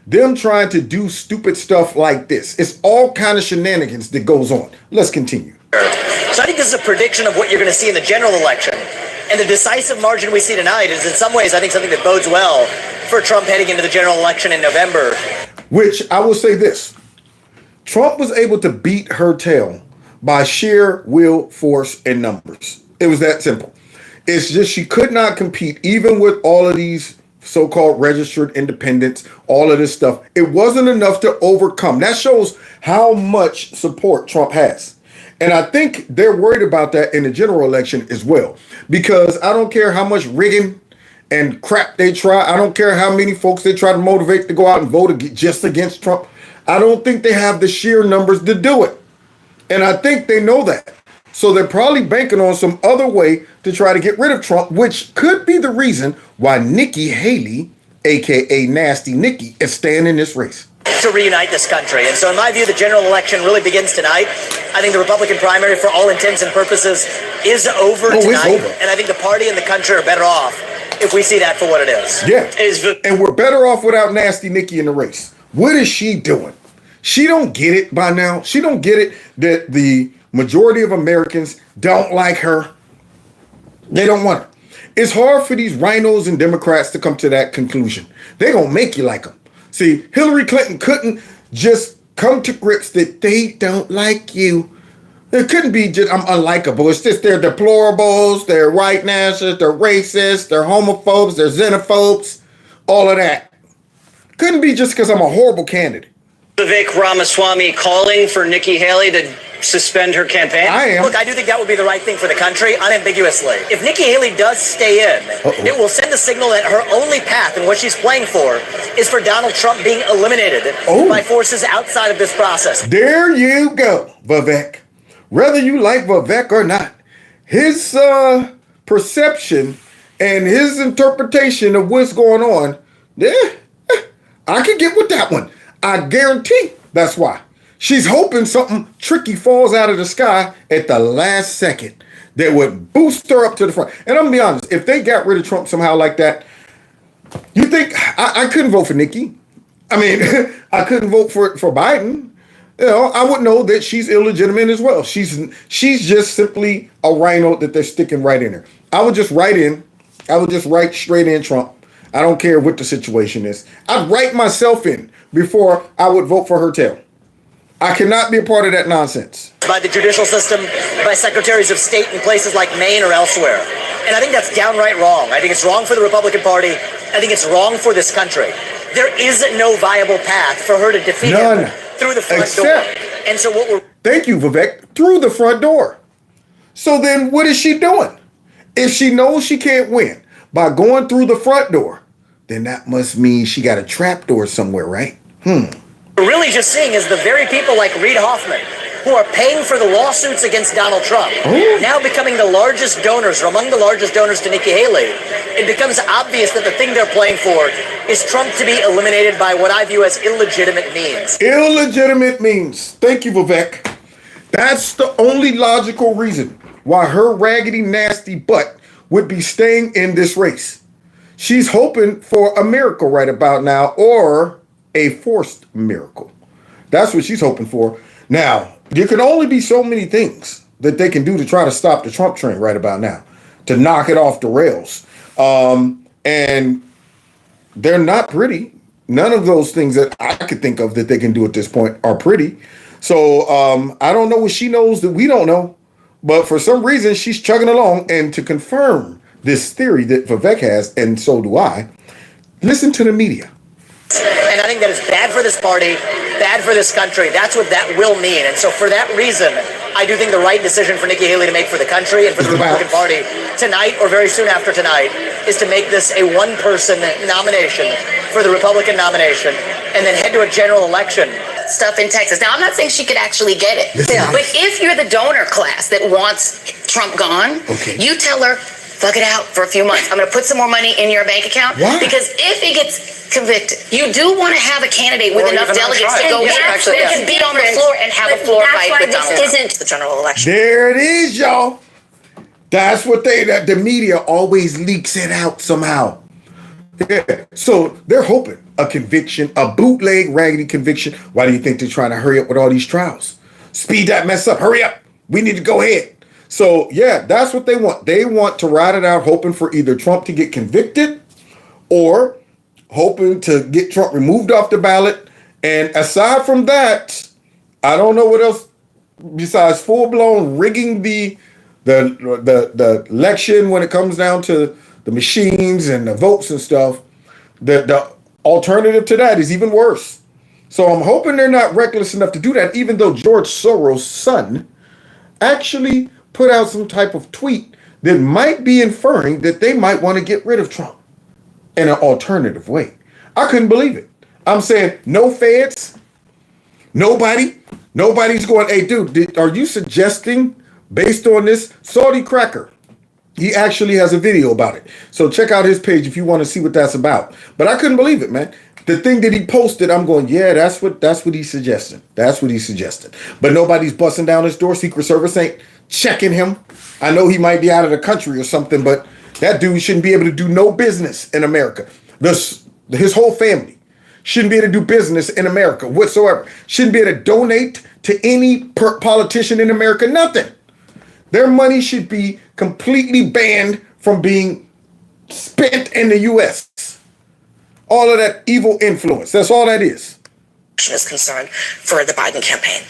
Them trying to do stupid stuff like this. It's all kind of shenanigans that goes on. Let's continue. So I think this is a prediction of what you're going to see in the general election. And the decisive margin we see tonight is in some ways, I think, something that bodes well for Trump heading into the general election in November. Which I will say this. Trump was able to beat her tail by sheer will, force, and numbers. It was that simple. It's just she could not compete even with all of these so-called registered independents, all of this stuff. It wasn't enough to overcome. That shows how much support Trump has. And I think they're worried about that in the general election as well. Because I don't care how much rigging and crap they try. I don't care how many folks they try to motivate to go out and vote just against Trump. I don't think they have the sheer numbers to do it. And I think they know that. So they're probably banking on some other way to try to get rid of Trump, which could be the reason why Nikki Haley, a.k.a. Nasty Nikki, is staying in this race. To reunite this country. And so in my view, the general election really begins tonight. I think the Republican primary, for all intents and purposes, is over tonight. It's over. And I think the party and the country are better off if we see that for what it is. Yeah. And we're better off without Nasty Nikki in the race. What is she doing? She don't get it by now. She don't get it that the majority of Americans don't like her. They don't want her. It's hard for these rhinos and Democrats to come to that conclusion. They're going to make you like them. See, Hillary Clinton couldn't just come to grips that they don't like you. It couldn't be just, I'm unlikable. It's just they're deplorables, they're white nationalists, they're racists, they're homophobes, they're xenophobes, all of that. Couldn't be just because I'm a horrible candidate. Vivek Ramaswamy calling for Nikki Haley to suspend her campaign? I am. Look, I do think that would be the right thing for the country, unambiguously. If Nikki Haley does stay in, it will send a signal that her only path and what she's playing for is for Donald Trump being eliminated by forces outside of this process. There you go, Vivek. Whether you like Vivek or not, his perception and his interpretation of what's going on, I can get with that one. I guarantee that's why. She's hoping something tricky falls out of the sky at the last second that would boost her up to the front. And I'm going to be honest, if they got rid of Trump somehow like that, you think I couldn't vote for Nikki? I mean, I couldn't vote for Biden. You know, I would know that she's illegitimate as well. She's just simply a rhino that they're sticking right in there. I would just write straight in Trump. I don't care what the situation is. I'd write myself in before I would vote for her tail. I cannot be a part of that nonsense. By the judicial system, by secretaries of state in places like Maine or elsewhere. And I think that's downright wrong. I think it's wrong for the Republican Party. I think it's wrong for this country. There is no viable path for her to defeat him through the front door. And so what we're... Thank you, Vivek. Through the front door. So then what is she doing? If she knows she can't win by going through the front door, then that must mean she got a trap door somewhere, right? We're really just seeing is the very people like Reid Hoffman who are paying for the lawsuits against Donald Trump now becoming the largest donors or among the largest donors to Nikki Haley. It becomes obvious that the thing they're playing for is Trump to be eliminated by what I view as illegitimate means. Illegitimate means. Thank you, Vivek. That's the only logical reason why her raggedy, nasty butt would be staying in this race. She's hoping for a miracle right about now, or a forced miracle. That's what she's hoping for. Now, there can only be so many things that they can do to try to stop the Trump train right about now, to knock it off the rails. And they're not pretty. None of those things that I could think of that they can do at this point are pretty. So I don't know what she knows that we don't know, but for some reason she's chugging along. And to confirm this theory that Vivek has, and so do I, listen to the media. And I think that is bad for this party, bad for this country. That's what that will mean. And so for that reason, I do think the right decision for Nikki Haley to make for the country and for the Republican Party tonight or very soon after tonight is to make this a one-person nomination for the Republican nomination and then head to a general election. Stuff in Texas. Now, I'm not saying she could actually get it. But if you're the donor class that wants Trump gone, you tell her, fuck it out for a few months. I'm going to put some more money in your bank account. Because if he gets convicted, you do want to have a candidate with enough delegates to go that can be on the floor and have a floor fight with Donald Trump. Isn't the general election. There it is, y'all. That's what the media always leaks it out somehow. Yeah. So they're hoping a conviction, a bootleg raggedy conviction. Why do you think they're trying to hurry up with all these trials? Speed that mess up. Hurry up. We need to go ahead. So, yeah, that's what they want. They want to ride it out, hoping for either Trump to get convicted or hoping to get Trump removed off the ballot. And aside from that, I don't know what else besides full-blown rigging the election when it comes down to the machines and the votes and stuff. The alternative to that is even worse. So I'm hoping they're not reckless enough to do that, even though George Soros' son actually put out some type of tweet that might be inferring that they might want to get rid of Trump in an alternative way. I couldn't believe it. I'm saying no feds, nobody's going, hey, dude, are you suggesting based on this? Saudi Cracker, he actually has a video about it. So check out his page if you want to see what that's about. But I couldn't believe it, man. The thing that he posted, I'm going, yeah, that's what he's suggesting. That's what he's suggesting. But nobody's busting down his door. Secret Service ain't checking him. I know he might be out of the country or something, but that dude shouldn't be able to do no business in America. His whole family shouldn't be able to do business in America whatsoever. Shouldn't be able to donate to any politician in America, nothing. Their money should be completely banned from being spent in the U.S. All of that evil influence. That's all that is. Is concerned for the Biden campaign.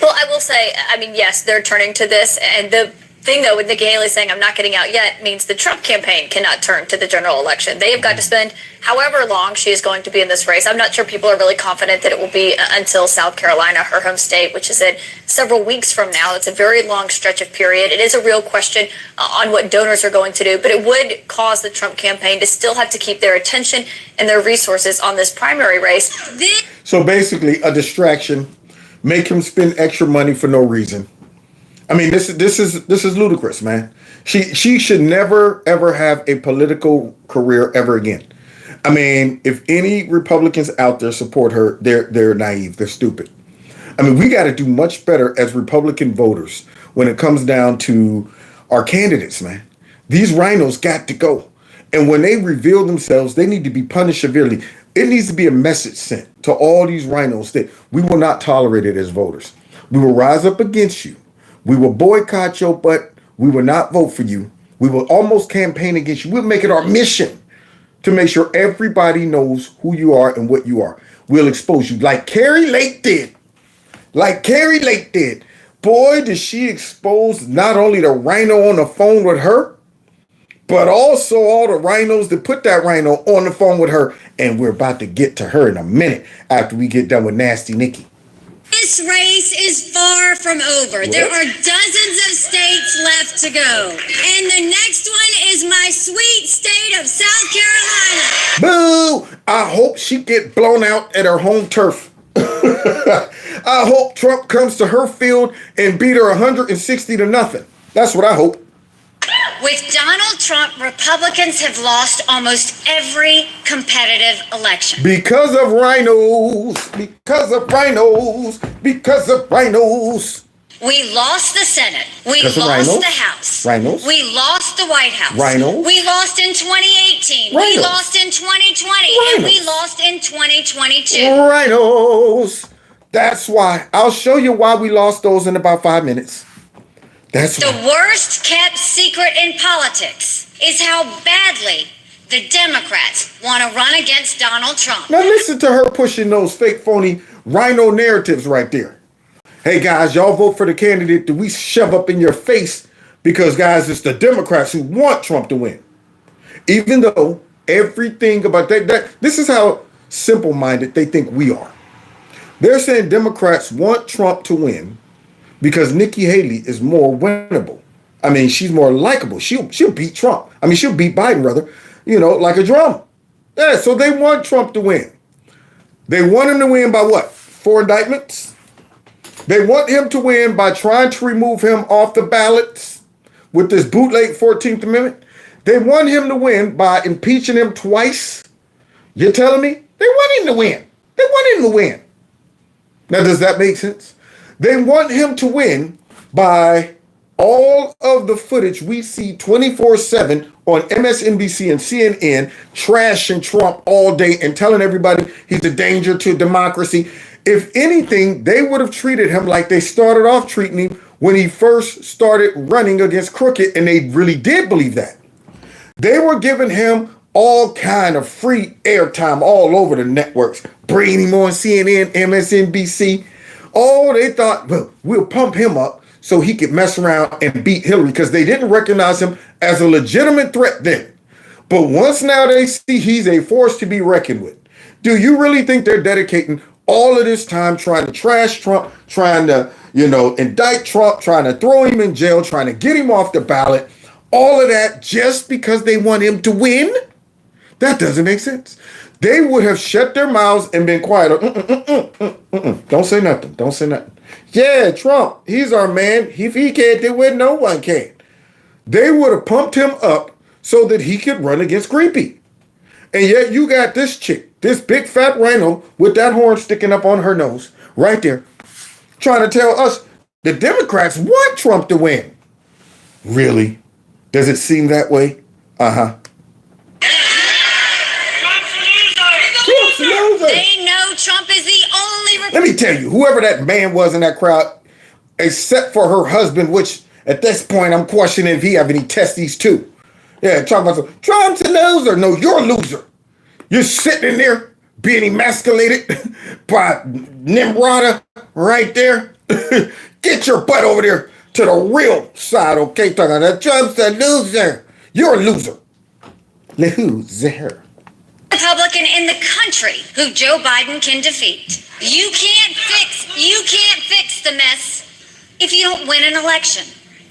Well, I will say, I mean, yes, they're turning to this. And the thing, though, with Nikki Haley saying I'm not getting out yet means the Trump campaign cannot turn to the general election. They have got to spend however long she is going to be in this race. I'm not sure people are really confident that it will be until South Carolina, her home state, which is in several weeks from now. It's a very long stretch of period. It is a real question on what donors are going to do, but it would cause the Trump campaign to still have to keep their attention and their resources on this primary race. So basically, a distraction, make him spend extra money for no reason. I mean, this is ludicrous, man. She should never ever have a political career ever again. I mean, if any Republicans out there support her, they're naive, they're stupid. I mean, we got to do much better as Republican voters when it comes down to our candidates, man. These rhinos got to go, and when they reveal themselves, they need to be punished severely. It needs to be a message sent to all these rhinos that we will not tolerate it as voters. We will rise up against you. We will boycott your butt. We will not vote for you. We will almost campaign against you. We'll make it our mission to make sure everybody knows who you are and what you are. We'll expose you like Kari Lake did. Like Kari Lake did. Boy, did she expose not only the rhino on the phone with her, but also all the rhinos that put that rhino on the phone with her. And we're about to get to her in a minute after we get done with Nasty Nikki. This race is far from over. What? There are dozens of states left to go. And the next one is my sweet state of South Carolina. Boo! I hope she get blown out at her home turf. I hope Trump comes to her field and beat her 160-0. That's what I hope. With Donald Trump, Republicans have lost almost every competitive election. Because of rhinos. Because of rhinos. Because of rhinos. We lost the Senate. We Because of lost rhinos? the House. Rhinos? We lost the White House. Rhinos? We lost in 2018. We Rhinos? lost in 2020. And we lost in 2022. Rhinos. That's why. I'll show you why we lost those in about 5 minutes. That's The worst kept secret in politics is how badly the Democrats want to run against Donald Trump. Now listen to her pushing those fake, phony rhino narratives right there. Hey guys, y'all vote for the candidate that we shove up in your face because guys, it's the Democrats who want Trump to win. Even though everything about that this is how simple-minded they think we are. They're saying Democrats want Trump to win because Nikki Haley is more winnable. I mean, she's more likable. She'll beat Trump. I mean, she'll beat Biden, rather, like a drum. Yeah, so they want Trump to win. They want him to win by what? 4 indictments? They want him to win by trying to remove him off the ballots with this bootleg 14th Amendment. They want him to win by impeaching him twice. You're telling me? They want him to win. They want him to win. Now, does that make sense? They want him to win by all of the footage we see 24/7 on MSNBC and CNN trashing Trump all day and telling everybody he's a danger to democracy. If anything, they would have treated him like they started off treating him when he first started running against Crooked, and they really did believe that. They were giving him all kind of free airtime all over the networks, bringing him on CNN, MSNBC. Oh, they thought, well, we'll pump him up so he could mess around and beat Hillary because they didn't recognize him as a legitimate threat then. But once now they see he's a force to be reckoned with. Do you really think they're dedicating all of this time trying to trash Trump, trying to, indict Trump, trying to throw him in jail, trying to get him off the ballot, all of that just because they want him to win? That doesn't make sense. They would have shut their mouths and been quiet. Don't say nothing. Don't say nothing. Yeah, Trump, he's our man. If he can't do it, no one can. They would have pumped him up so that he could run against Creepy. And yet you got this chick, this big fat rhino with that horn sticking up on her nose right there, trying to tell us the Democrats want Trump to win. Really? Does it seem that way? Uh-huh. They know Trump is the only... Let me tell you, whoever that man was in that crowd, except for her husband, which at this point I'm questioning if he have any testes too. Yeah, talking about Trump's a loser. No, you're a loser. You're sitting in there being emasculated by Nimrata right there. Get your butt over there to the real side, okay? Talking about Trump's a loser. You're a loser. Loser. Republican in the country who Joe Biden can defeat. You can't fix the mess if you don't win an election.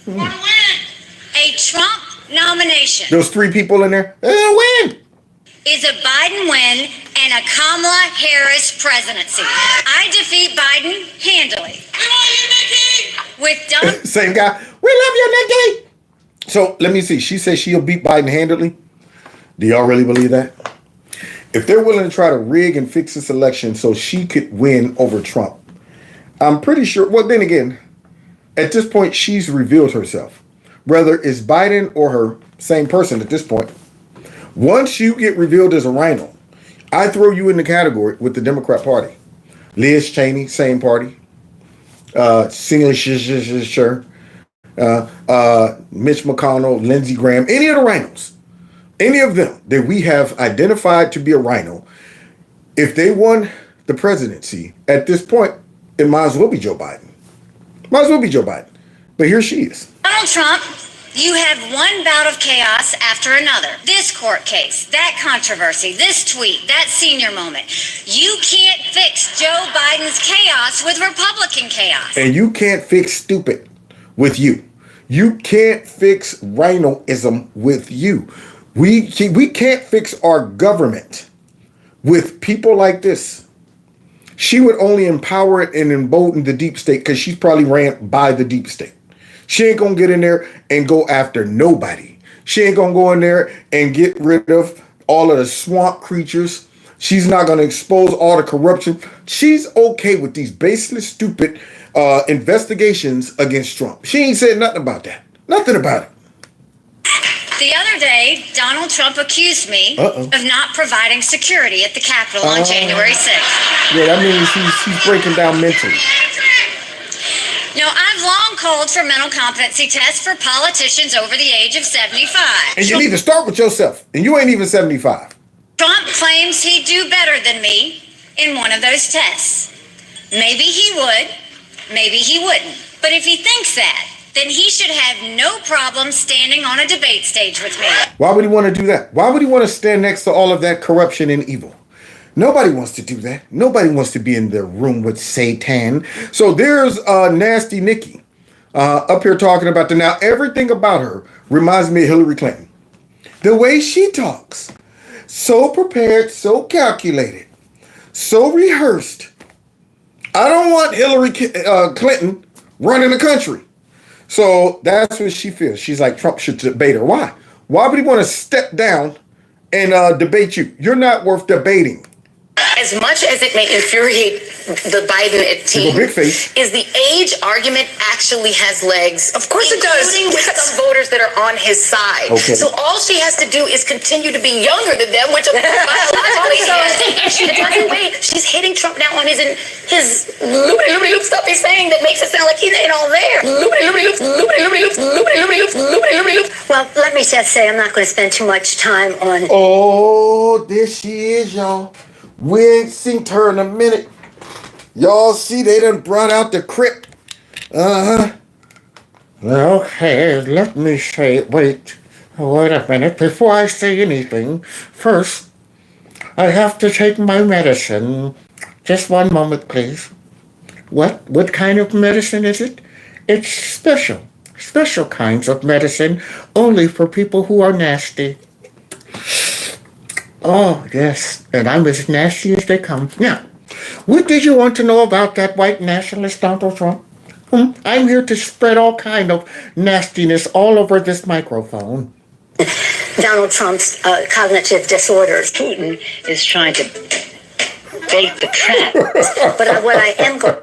A Trump nomination. Those three people in there, they're gonna win. Is a Biden win and a Kamala Harris presidency. I defeat Biden handily. We love you, Nikki! With Donald. Same guy. We love you, Nikki. So let me see. She says she'll beat Biden handily. Do y'all really believe that? If they're willing to try to rig and fix this election so she could win over Trump, I'm pretty sure. Well, then again, at this point, she's revealed herself. Whether it's Biden or her, same person at this point. Once you get revealed as a rhino, I throw you in the category with the Democrat Party. Liz Cheney, same party. Sure. Mitch McConnell, Lindsey Graham, any of the rhinos. Any of them that we have identified to be a rhino, if they won the presidency at this point, it might as well be Joe Biden. Might as well be Joe Biden. But here she is. Donald Trump, you have one bout of chaos after another. This court case, that controversy, this tweet, that senior moment. You can't fix Joe Biden's chaos with Republican chaos. And you can't fix stupid with you. You can't fix rhinoism with you. We can't fix our government with people like this. She would only empower it and embolden the deep state because she's probably ran by the deep state. She ain't going to get in there and go after nobody. She ain't going to go in there and get rid of all of the swamp creatures. She's not going to expose all the corruption. She's okay with these baseless, stupid investigations against Trump. She ain't said nothing about that. Nothing about it. The other day, Donald Trump accused me of not providing security at the Capitol on January 6th. Yeah, that means he's breaking down mentally. Now, I've long called for mental competency tests for politicians over the age of 75. And you need to start with yourself. And you ain't even 75. Trump claims he'd do better than me in one of those tests. Maybe he would, maybe he wouldn't. But if he thinks that, then he should have no problem standing on a debate stage with me. Why would he want to do that? Why would he want to stand next to all of that corruption and evil? Nobody wants to do that. Nobody wants to be in the room with Satan. So there's nasty Nikki up here talking about the now. Everything about her reminds me of Hillary Clinton. The way she talks, so prepared, so calculated, so rehearsed. I don't want Hillary Clinton running the country. So that's what she feels. She's like, Trump should debate her. Why? Why would he want to step down and debate you? You're not worth debating. As much as it may infuriate the Biden team, is the age argument actually has legs? Of course it does. Including with some voters that are on his side. Okay. So all she has to do is continue to be younger than them, which biologically is. And by the way, she's hitting Trump now on his loop stuff he's saying that makes it sound like he ain't all there. Well, let me just say I'm not going to spend too much time on. Oh, there she is, y'all. We ain't seen her in a minute. Y'all see they done brought out the crypt. Okay, let me say, wait a minute. Before I say anything, first, I have to take my medicine. Just one moment, please. What kind of medicine is it? It's special kinds of medicine, only for people who are nasty. Oh, yes, and I'm as nasty as they come. Now, what did you want to know about that white nationalist Donald Trump? I'm here to spread all kind of nastiness all over this microphone. Donald Trump's cognitive disorders. Putin is trying to bait the trap. But what I am going...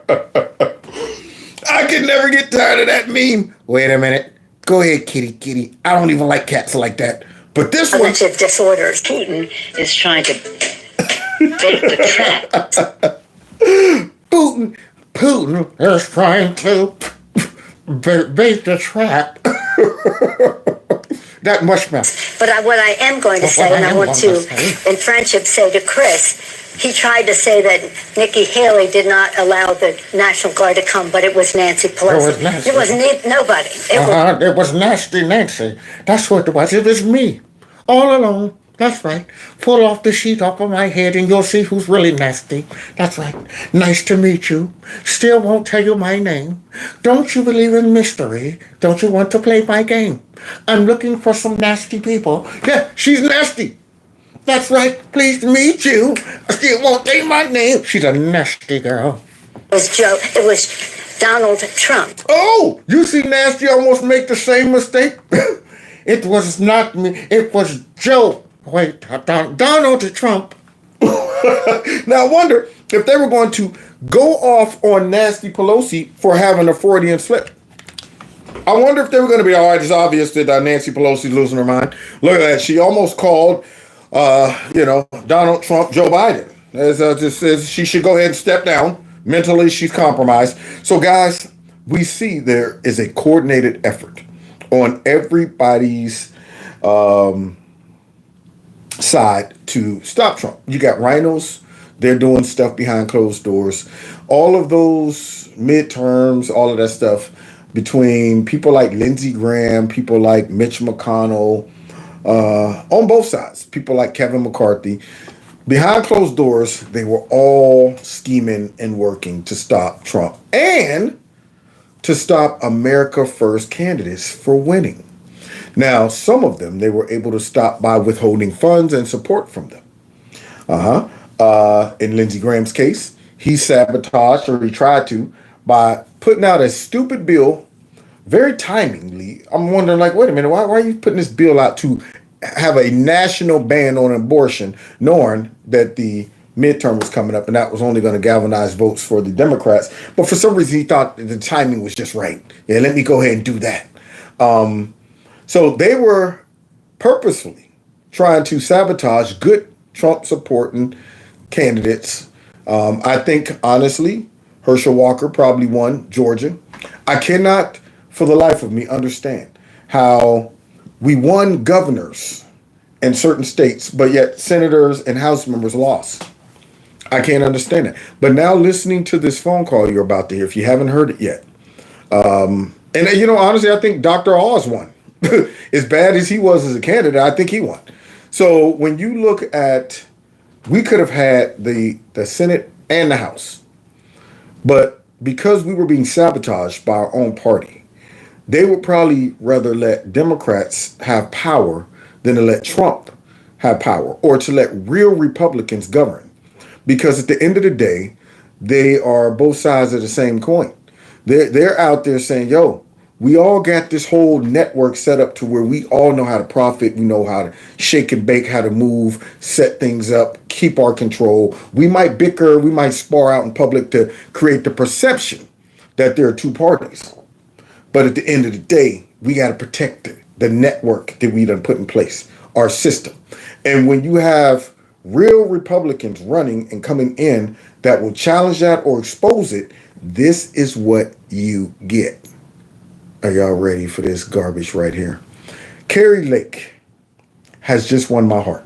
I can never get tired of that meme. Wait a minute. Go ahead, kitty. I don't even like cats like that. But this one... Cognitive disorders. Putin is trying to bait the trap. Putin is trying to bait the trap. That much better. But what I am going to say, and I want to, in friendship, say to Chris, he tried to say that Nikki Haley did not allow the National Guard to come, but it was Nancy Pelosi. It was nobody. It was nasty Nancy. That's what it was. It was me. All alone. That's right. Pull off the sheet off of my head and you'll see who's really nasty. That's right. Nice to meet you. Still won't tell you my name. Don't you believe in mystery? Don't you want to play my game? I'm looking for some nasty people. Yeah, she's nasty. That's right. Pleased to meet you. I still won't tell you my name. She's a nasty girl. It was Donald Trump. Oh, you see nasty almost make the same mistake? It was not me. It was Joe. Wait, Donald Trump. Now I wonder if they were going to go off on Nasty Pelosi for having a Freudian slip. I wonder if they were going to be, all right, it's obvious that Nancy Pelosi's losing her mind. Look at that. She almost called, Donald Trump Joe Biden. Just says she should go ahead and step down. Mentally, she's compromised. So, guys, we see there is a coordinated effort on everybody's side to stop Trump. You got Rhinos, they're doing stuff behind closed doors. All of those midterms, all of that stuff between people like Lindsey Graham, people like Mitch McConnell, on both sides, people like Kevin McCarthy. Behind closed doors, they were all scheming and working to stop Trump and to stop America First candidates for winning. Now, some of them they were able to stop by withholding funds and support from them. In Lindsey Graham's case, he sabotaged, or he tried to, by putting out a stupid bill, very timingly. I'm wondering, like, wait a minute, why are you putting this bill out to have a national ban on abortion, knowing that the midterm was coming up and that was only going to galvanize votes for the Democrats? But for some reason, he thought the timing was just right. Yeah, let me go ahead and do that. So they were purposefully trying to sabotage good Trump-supporting candidates. I think, honestly, Herschel Walker probably won Georgia. I cannot, for the life of me, understand how we won governors in certain states, but yet senators and House members lost. I can't understand it. But now listening to this phone call you're about to hear, if you haven't heard it yet, and honestly, I think Dr. Oz won. As bad as he was as a candidate, I think he won. So when you look at, we could have had the Senate and the House, but because we were being sabotaged by our own party, they would probably rather let Democrats have power than to let Trump have power, or to let real Republicans govern. Because at the end of the day, they are both sides of the same coin. They're out there saying, yo, we all got this whole network set up to where we all know how to profit. We know how to shake and bake, how to move, set things up, keep our control. We might bicker, we might spar out in public to create the perception that there are two parties. But at the end of the day, we got to protect the network that we done put in place, our system. And when you have real Republicans running and coming in that will challenge that or expose it, this is what you get. Are y'all ready for this garbage right here? Kari Lake has just won my heart.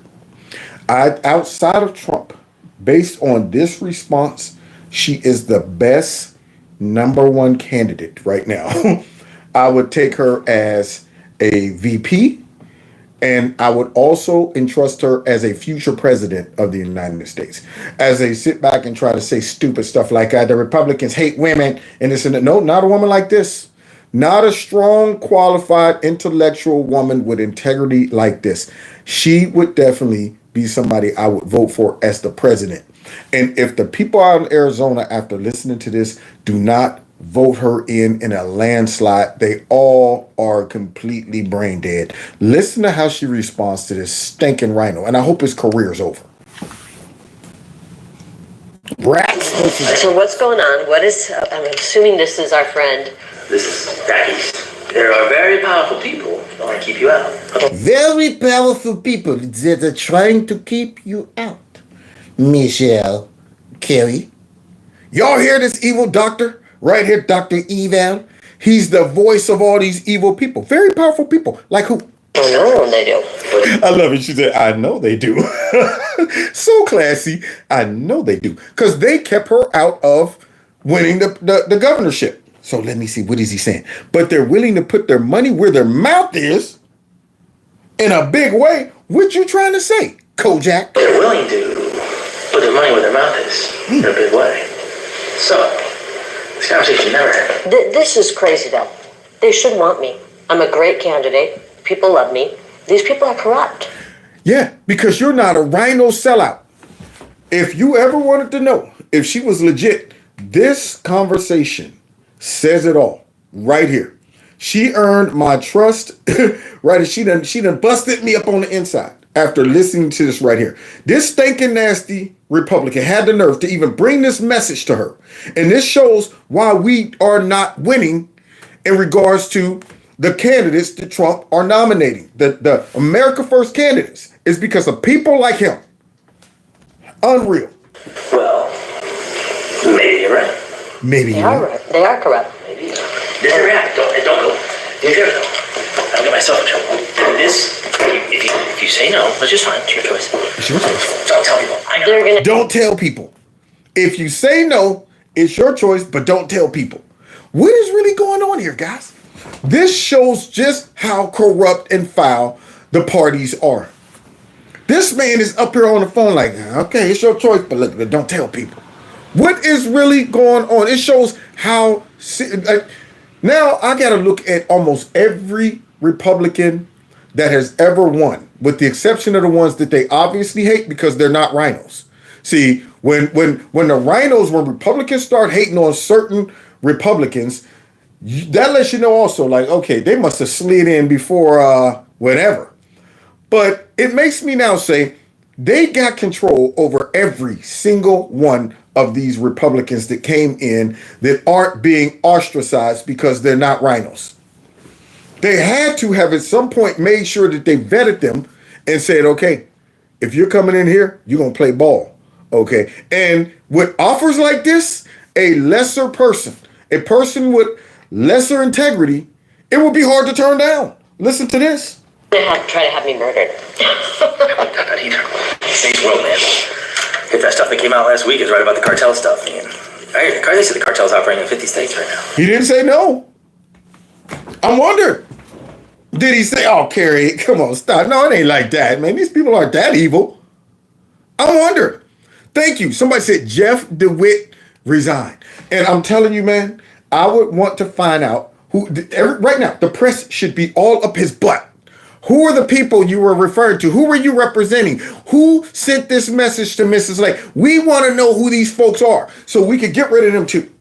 Outside of Trump, based on this response, she is the best #1 candidate right now. I would take her as a VP, and I would also entrust her as a future president of the United States. As they sit back and try to say stupid stuff like the Republicans hate women and this and that. No, not a woman like this. Not a strong, qualified, intellectual woman with integrity like this. She would definitely be somebody I would vote for as the president. And if the people out in Arizona, after listening to this, do not vote her in a landslide, they all are completely brain dead. Listen to how she responds to this stinking rhino, and I hope his career is over. So what's going on? I'm assuming this is our friend. This is Jackie. There are very powerful people that want to keep you out. Very powerful people that are trying to keep you out. Michelle, Kari. Y'all hear this evil doctor? Right here, Dr. Eval. He's the voice of all these evil people. Very powerful people. Like who? Oh, no, they do. I love it. She said, I know they do. So classy. I know they do. Because they kept her out of winning the governorship. So let me see. What is he saying? But they're willing to put their money where their mouth is in a big way. What you trying to say, Kojak? They're willing to put their money where their mouth is in a big way. So, this conversation never happened. This is crazy, though. They should want me. I'm a great candidate. People love me. These people are corrupt. Yeah, because you're not a rhino sellout. If you ever wanted to know if she was legit, this conversation says it all right here. She earned my trust, right? She done busted me up on the inside after listening to this right here. This stinking nasty Republican had the nerve to even bring this message to her. And this shows why we are not winning in regards to the candidates that Trump are nominating. The America First candidates is because of people like him. Unreal. Well, maybe you're right. Maybe They are right. They are corrupt. Maybe. This never happened. Don't go. If you ever know, I'll get myself in trouble. This, if you say no, that's just fine. It's your choice. It's your choice. Don't tell people. Don't tell people. If you say no, it's your choice, but don't tell people. What is really going on here, guys? This shows just how corrupt and foul the parties are. This man is up here on the phone like, okay, it's your choice, but look, don't tell people. What is really going on? It shows how... Now I got to look at almost every Republican that has ever won, with the exception of the ones that they obviously hate because they're not rhinos. See, when Republicans start hating on certain Republicans, that lets you know also, like, okay, they must have slid in before whatever. But it makes me now say they got control over every single one of these Republicans that came in that aren't being ostracized because they're not rhinos. They had to have at some point made sure that they vetted them and said, okay, if you're coming in here, you're going to play ball. Okay. And with offers like this, a lesser person, a person with lesser integrity, it would be hard to turn down. Listen to this. They try to have me murdered. Not either. Saints world, man. If that stuff that came out last week is right about the cartel stuff, man. They said the cartel's operating in 50 states right now. He didn't say no. I wonder. Did he say, oh, Kari, come on, stop. No, it ain't like that, man. These people aren't that evil. I wonder. Thank you. Somebody said Jeff DeWitt resigned. And I'm telling you, man, I would want to find out who, right now, the press should be all up his butt. Who are the people you were referring to? Who were you representing? Who sent this message to Mrs. Lake? We want to know who these folks are so we can get rid of them too.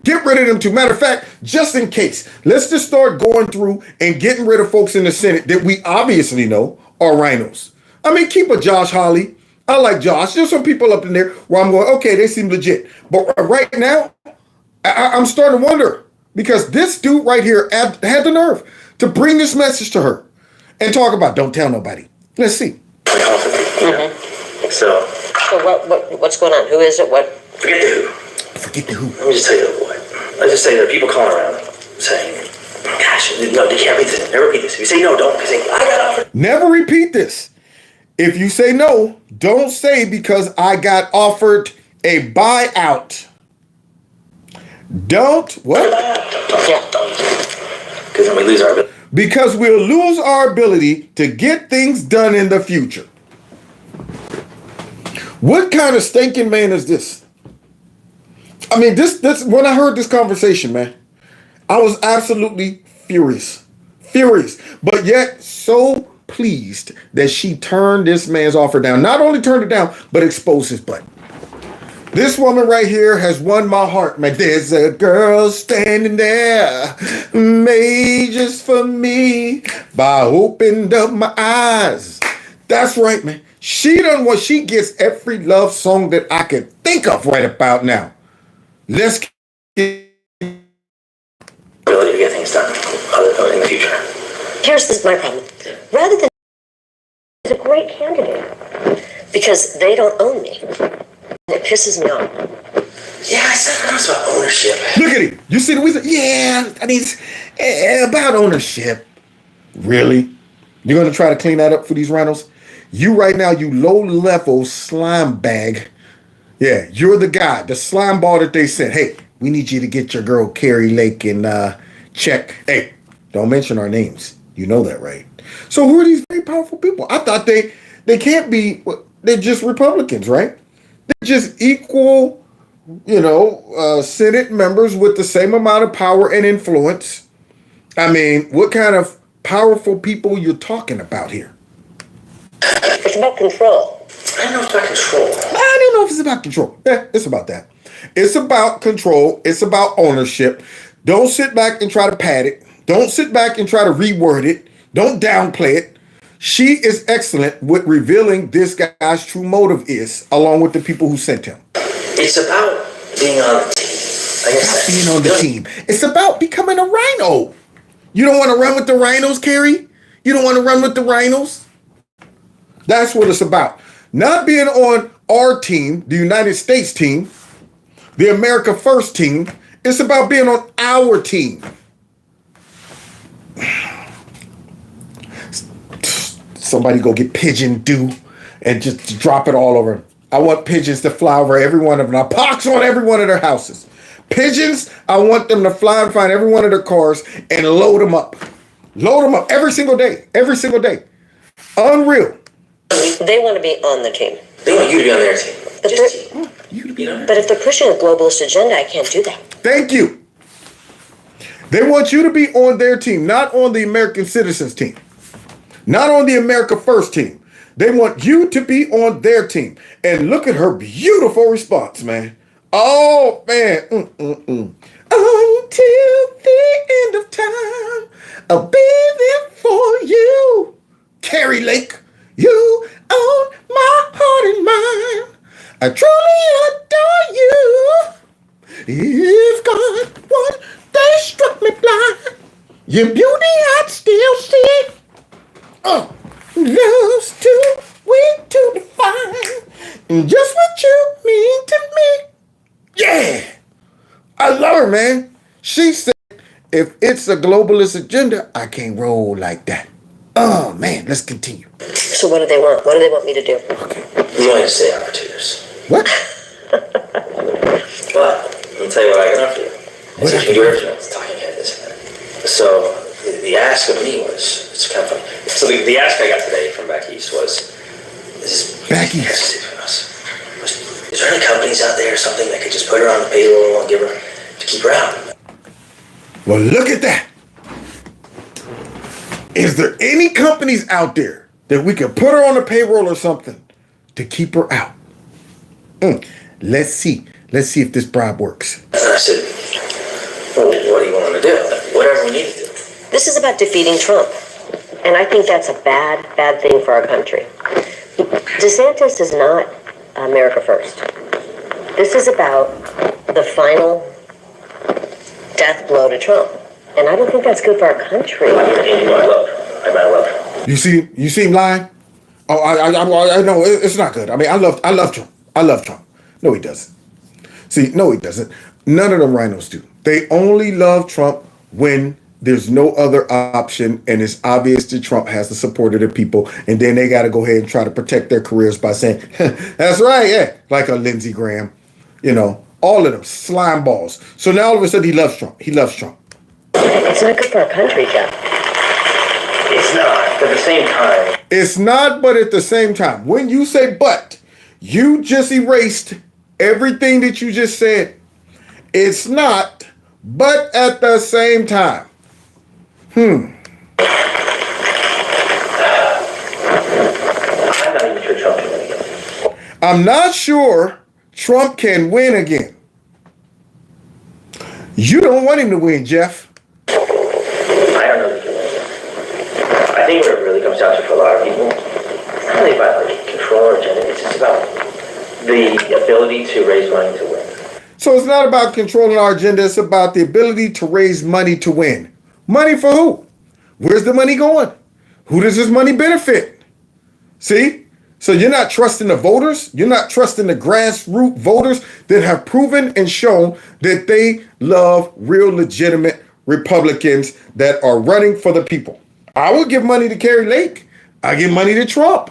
Get rid of them too. Matter of fact, just in case, let's just start going through and getting rid of folks in the Senate that we obviously know are rhinos. I mean, keep a Josh Hawley. I like Josh. There's some people up in there where I'm going, okay, they seem legit. But right now, I'm starting to wonder because this dude right here had the nerve to bring this message to her and talk about don't tell nobody. Let's see. Mm-hmm. So what's going on? Who is it? What? Forget the who. Forget the who. Let me just tell you what. Let's just say there are people calling around saying, gosh, no, you can't repeat this. Never repeat this. If you say no, don't. Say, I got offered. Never repeat this. If you say no, don't say because I got offered a buyout. Don't what? Because then we lose our ability. Because we'll lose our ability to get things done in the future. What kind of stinking man is this? I mean, this when I heard this conversation, man, I was absolutely furious. But yet so pleased that she turned this man's offer down. Not only turned it down, but exposed his butt. This woman right here has won my heart, man. There's a girl standing there, made just for me, by opened up my eyes. That's right, man. She gets every love song that I can think of right about now. Let's get ability to get things done in the future. Here's my problem. Rather than is a great candidate because they don't own me. It pisses me off. Yeah, I said it's about ownership. Look at him. You see the wizard? Yeah, I mean, about ownership. Really? You're going to try to clean that up for these rhinos? You right now, you low-level slime bag. Yeah, you're the guy, the slime ball that they sent. Hey, we need you to get your girl Kari Lake in check. Hey, don't mention our names. You know that, right? So who are these very powerful people? I thought they can't be, they're just Republicans, right? They're just equal, Senate members with the same amount of power and influence. I mean, what kind of powerful people you're talking about here? It's about control. I don't know it's about control. I don't know if it's about control. Yeah, it's about that. It's about control. It's about ownership. Don't sit back and try to pad it. Don't sit back and try to reword it. Don't downplay it. She is excellent with revealing this guy's true motive is, along with the people who sent him. It's about being on the team. Like I said, being on the team. It's about becoming a rhino. You don't want to run with the rhinos, Kari? You don't want to run with the rhinos? That's what it's about. Not being on our team, the United States team, the America First team. It's about being on our team. Somebody go get pigeon dew and just drop it all over. I want pigeons to fly over every one of them. I pox on every one of their houses. Pigeons, I want them to fly and find every one of their cars and load them up. Load them up every single day. Every single day. Unreal. They want to be on the team. They want you to be on their team. But if they're pushing a globalist agenda, I can't do that. Thank you. They want you to be on their team, not on the American citizens team. Not on the America First team. They want you to be on their team. And look at her beautiful response, man. Oh, man. Until the end of time, I'll be there for you. Kari Lake, you own my heart and mind. I truly adore you. If God one day struck me blind, your beauty I'd still see. Love's too weak to define just what you mean to me. Yeah, I love her, man. She said, if it's a globalist agenda, I can't roll like that. Oh, man, let's continue. So what do they want? What do they want me to do? You only have to stay on for 2 years. What? But I'll tell you what I can offer you. It's a few it's talking head, isn't it? So the ask of me was, it's kind of funny. So the ask I got today from back east was, is there any companies out there or something that could just put her on the payroll and give her to keep her out? Well, look at that. Is there any companies out there that we could put her on the payroll or something to keep her out? Let's see. Let's see if this bribe works. And I said, well, what do you want to do? Whatever we need to do. This is about defeating Trump. And I think that's a bad thing for our country. DeSantis is not America First. This is about the final death blow to Trump. And I don't think that's good for our country. I love Trump. You see him lying? Oh, I know it's not good. I mean, I love Trump. I love Trump. No, he doesn't. See, no, he doesn't. None of them rhinos do. They only love Trump when there's no other option and it's obvious that Trump has the support of the people, and then they got to go ahead and try to protect their careers by saying, that's right, yeah, like a Lindsey Graham, all of them, slime balls. So now all of a sudden he loves Trump. He loves Trump. It's not good for our country, Jeff. It's not, but at the same time. It's not, but at the same time. When you say but, you just erased everything that you just said. It's not, but at the same time. I'm not even sure Trump can win again. I'm not sure Trump can win again. You don't want him to win, Jeff. I don't know if he can win again. I think what it really comes down to for a lot of people, it's not really about control or agenda. It's just about the ability to raise money to win. So it's not about controlling our agenda. It's about the ability to raise money to win. Money for who? Where's the money going? Who does this money benefit? See? So you're not trusting the voters. You're not trusting the grassroots voters that have proven and shown that they love real legitimate Republicans that are running for the people. I would give money to Kari Lake. I give money to Trump.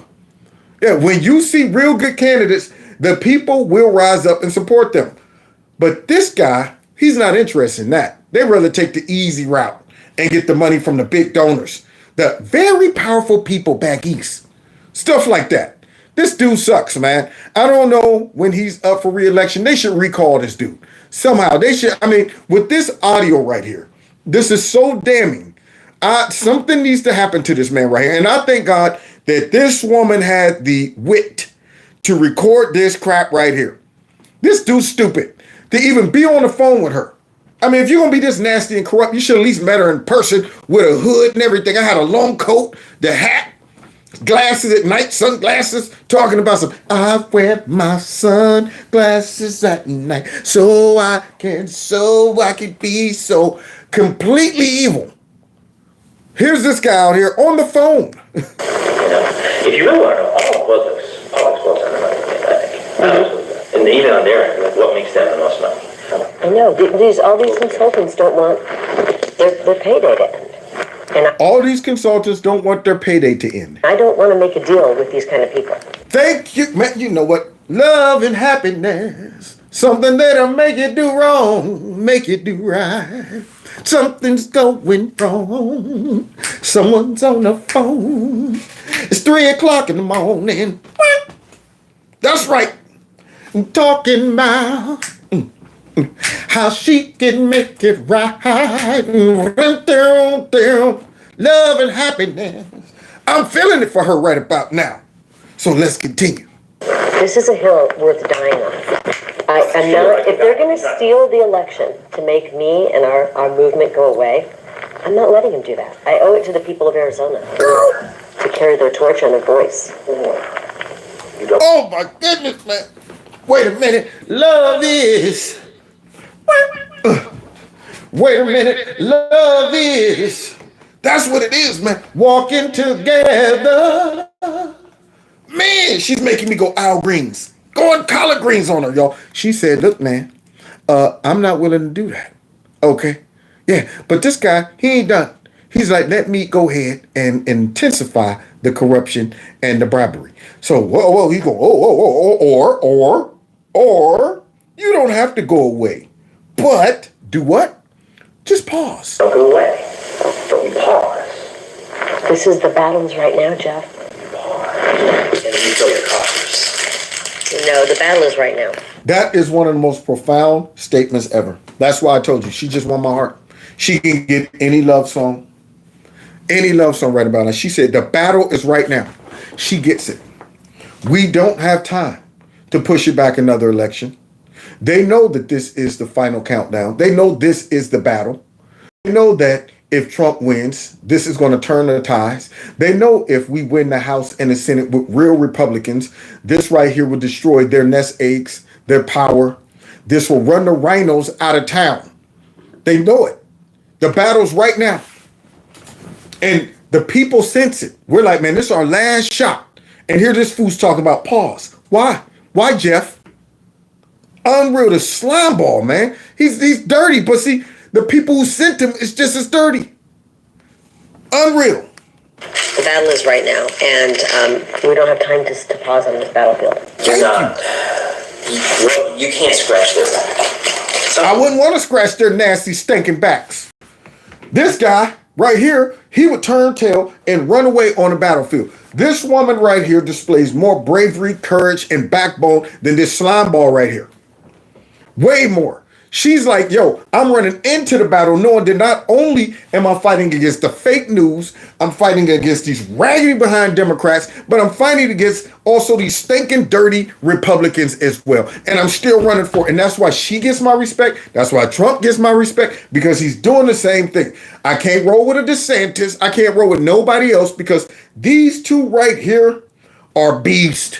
Yeah, when you see real good candidates, the people will rise up and support them. But this guy, he's not interested in that. They'd rather take the easy route and get the money from the big donors, the very powerful people back east. Stuff like that. This dude sucks, man. I don't know when he's up for re-election. They should recall this dude. Somehow they should. I mean, with this audio right here, this is so damning. Something needs to happen to this man right here. And I thank God that this woman had the wit to record this crap right here. This dude's stupid to even be on the phone with her. I mean, if you're going to be this nasty and corrupt, you should at least met her in person with a hood and everything. I had a long coat, the hat, glasses at night, sunglasses, talking about some, I wear my sunglasses at night so I can be so completely evil. Here's this guy out here on the phone. If you really want to know, all politics boils down to money, I think. And even on their end, like, what makes them the most money? I know. All these consultants don't want their payday to end. And all these consultants don't want their payday to end. I don't want to make a deal with these kind of people. Thank you, man. You know what? Love and happiness. Something that'll make you do wrong, make you do right. Something's going wrong. Someone's on the phone. It's 3 o'clock in the morning. That's right. I'm talking about how she can make it right. Love and happiness. I'm feeling it for her right about now. So let's continue. This is a hill worth dying on. I'm not, if they're going to steal the election to make me and our movement go away, I'm not letting them do that. I owe it to the people of Arizona to carry their torch and their voice. Oh my goodness, man. Wait a minute. Love is. Wait a minute. Love is. That's what it is, man. Walking together. Man, she's making me go Al Greens. Going collard greens on her, y'all. She said, look, man, I'm not willing to do that. Okay. Yeah. But this guy, he ain't done. He's like, let me go ahead and intensify the corruption and the bribery. So, he go, or you don't have to go away. But do what? Just pause. Don't go away. Don't pause. This is the battles right now, Jeff. Pause. And you fill your coffers. No, the battle is right now. That is one of the most profound statements ever. That's why I told you, she just won my heart. She can get any love song right about her. She said, the battle is right now. She gets it. We don't have time to push it back another election. They know that this is the final countdown. They know this is the battle. They know that if Trump wins, this is going to turn the tides. They know if we win the House and the Senate with real Republicans, this right here will destroy their nest eggs, their power. This will run the rhinos out of town. They know it. The battle's right now. And the people sense it. We're like, man, this is our last shot. And here this fool's talking about pause. Why? Why, Jeff? Unreal, the slime ball, man. He's dirty, but see, the people who sent him is just as dirty. Unreal. The battle is right now, and we don't have time to pause on this battlefield. You can't scratch their back. I wouldn't want to scratch their nasty, stinking backs. This guy right here, he would turn tail and run away on the battlefield. This woman right here displays more bravery, courage, and backbone than this slime ball right here. Way more. She's like, yo, I'm running into the battle knowing that not only am I fighting against the fake news, I'm fighting against these raggedy behind Democrats, but I'm fighting against also these stinking dirty Republicans as well. And I'm still running for it. And that's why she gets my respect. That's why Trump gets my respect, because he's doing the same thing. I can't roll with a DeSantis. I can't roll with nobody else, because these two right here are beasts.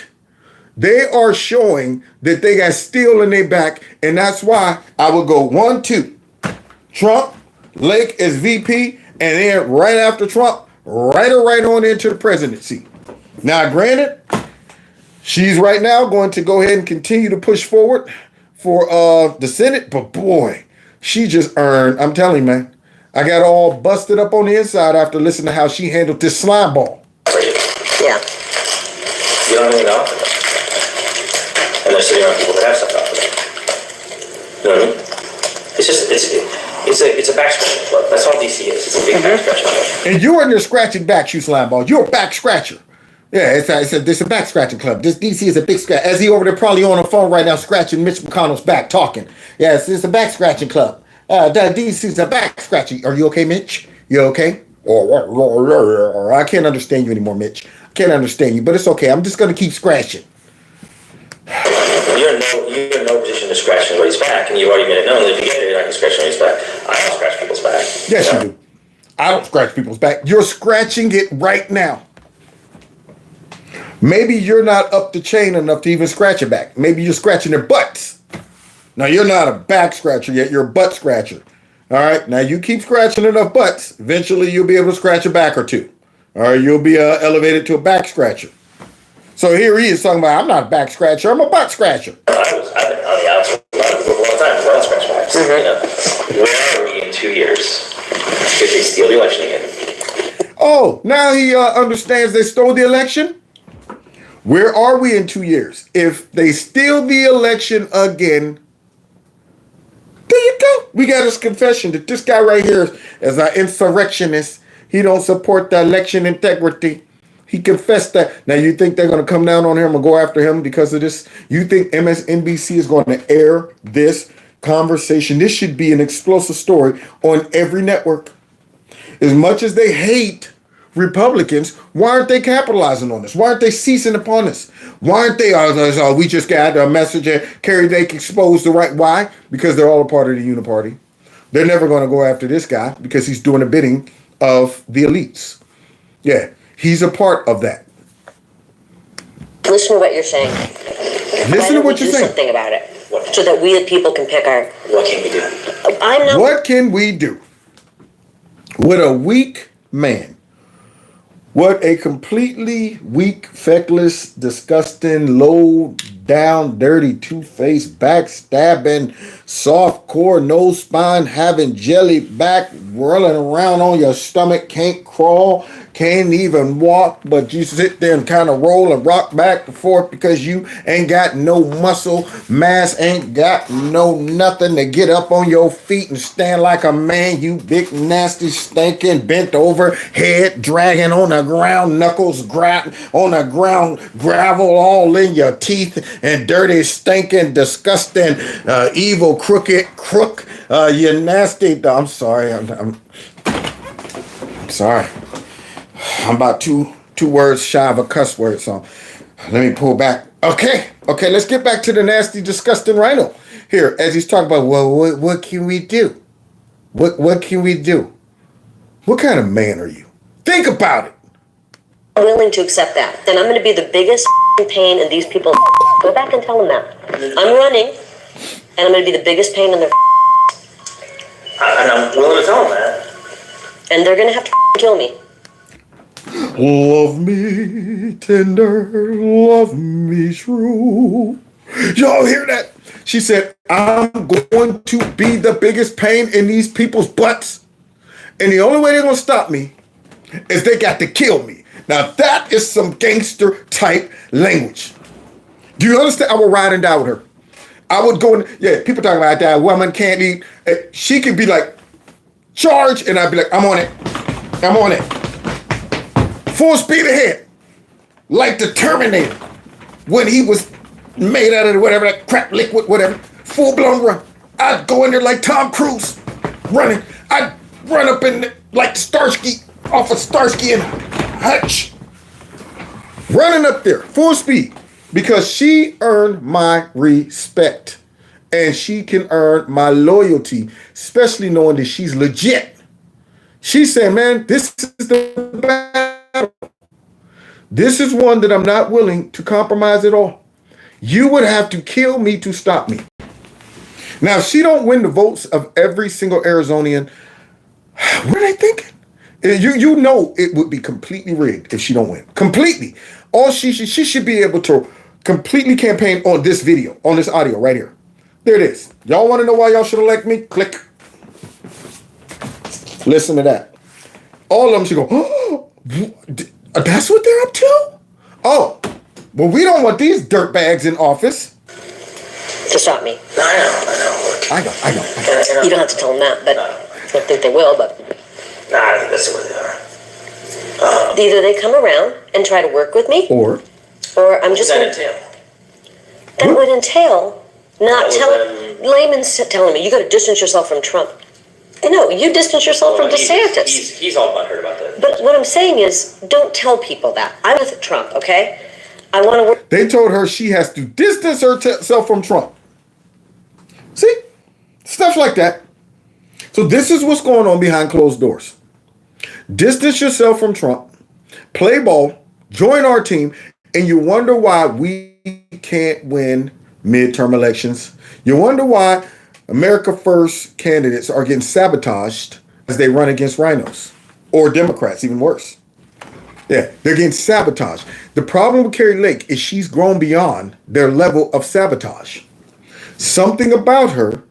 They are showing that they got steel in their back, and that's why I would go 1, 2. Trump, Lake as VP, and then right after Trump, right on into the presidency. Now, granted, she's right now going to go ahead and continue to push forward for the Senate, but boy, she just earned, I'm telling you, man, I got all busted up on the inside after listening to how she handled this slime ball. Yeah. You don't really know. And they're sitting around people that have stuff out for them. You know what I mean? It's just, it's a back scratching club. That's all DC is. It's a big back scratching club. And you were in there scratching backs, you slime ball. You're a back scratcher. Yeah, it's a back scratching club. This DC is a big scratch. As he over there probably on the phone right now scratching Mitch McConnell's back talking. Yes, it's a back scratching club. DC is a back scratching. Are you okay, Mitch? You okay? Or I can't understand you anymore, Mitch. I can't understand you, but it's okay. I'm just going to keep scratching. You're in no position to scratch anybody's back, and you've already made it known that if you get it, you're not going to scratch anybody's back. I don't scratch people's back. Yes, you do. I don't scratch people's back. You're scratching it right now. Maybe you're not up the chain enough to even scratch it back. Maybe you're scratching their butts. Now, you're not a back scratcher yet. You're a butt scratcher. All right? Now, you keep scratching enough butts, eventually you'll be able to scratch a back or two. All right? You'll be elevated to a back scratcher. So here he is talking about, I'm not a back scratcher, I'm a butt scratcher. I've been on the outside for a lot of people for a long time. I don't scratch backs. You know, where are we in 2 years if they steal the election again? Oh, now he understands they stole the election? Where are we in 2 years? If they steal the election again, there you go. We got his confession that this guy right here is an insurrectionist. He don't support the election integrity. He confessed that. Now, you think they're going to come down on him and go after him because of this? You think MSNBC is going to air this conversation? This should be an explosive story on every network. As much as they hate Republicans, why aren't they capitalizing on this? Why aren't they seizing upon this? Why aren't they, we just got a message and Kari Lake exposed the right. Why? Because they're all a part of the uniparty. They're never going to go after this guy because he's doing the bidding of the elites. Yeah, he's a part of that. Listen to what you're saying. Listen to what you're saying. Do something about it so that we the people can pick our. What can we do? What can we do? What a weak man. What a completely weak, feckless, disgusting, low down, dirty, two-faced, backstabbing, soft core, no spine, having jelly back, rolling around on your stomach, can't crawl, can't even walk, but you sit there and kind of roll and rock back and forth because you ain't got no muscle mass, ain't got no nothing to get up on your feet and stand like a man, you big, nasty, stinking, bent over, head dragging on the ground, knuckles on the ground, gravel all in your teeth, and dirty, stinking, disgusting, evil, crooked crook, you nasty, I'm sorry, I'm sorry. I'm about two words shy of a cuss word, so let me pull back. Okay, let's get back to the nasty, disgusting rhino here as he's talking about, well, what can we do? What can we do? What kind of man are you? Think about it. I'm willing to accept that. Then I'm going to be the biggest pain in these people. Go back and tell them that. I'm running, and I'm going to be the biggest pain in their. And I'm willing to tell them that. And they're going to have to kill me. Love me tender, love me true. Y'all hear that? She said, I'm going to be the biggest pain in these people's butts. And the only way they're going to stop me is they got to kill me. Now, that is some gangster type language. Do you understand? I would ride and die with her. I would go in, people talking about that woman can't eat. She could be like, charge, and I'd be like, I'm on it. Full speed ahead. Like the Terminator. When he was made out of whatever, that crap liquid, whatever. Full blown run. I'd go in there like Tom Cruise. Running. I'd run up in there like Starsky, off of Starsky and Hutch. Running up there, full speed. Because she earned my respect. And she can earn my loyalty. Especially knowing that she's legit. She said, man, this is the battle. This is one that I'm not willing to compromise at all. You would have to kill me to stop me. Now, if she don't win the votes of every single Arizonian, what are they thinking? You know it would be completely rigged if she don't win. Completely. All she should be able to completely campaign on this video, on this audio right here. There it is. Y'all want to know why y'all should elect me? Click. Listen to that. All of them should go, oh, that's what they're up to? Oh, well, we don't want these dirtbags in office. To stop me. I know. You don't have to tell them that, but I don't think they will, but... I think that's the way they are. Either they come around and try to work with me, or I'm just going to... That would entail not telling... Layman's telling me, you got to distance yourself from Trump. No, you distance yourself from DeSantis. He's all butthurt about that. But what I'm saying is, don't tell people that. I'm with Trump, okay? I want to work... They told her she has to distance herself from Trump. See? Stuff like that. So this is what's going on behind closed doors. Distance yourself from Trump, play ball, join our team, and you wonder why we can't win midterm elections. You wonder why America First candidates are getting sabotaged as they run against rhinos or Democrats, even worse. Yeah, they're getting sabotaged. The problem with Kari Lake is she's grown beyond their level of sabotage. Something about her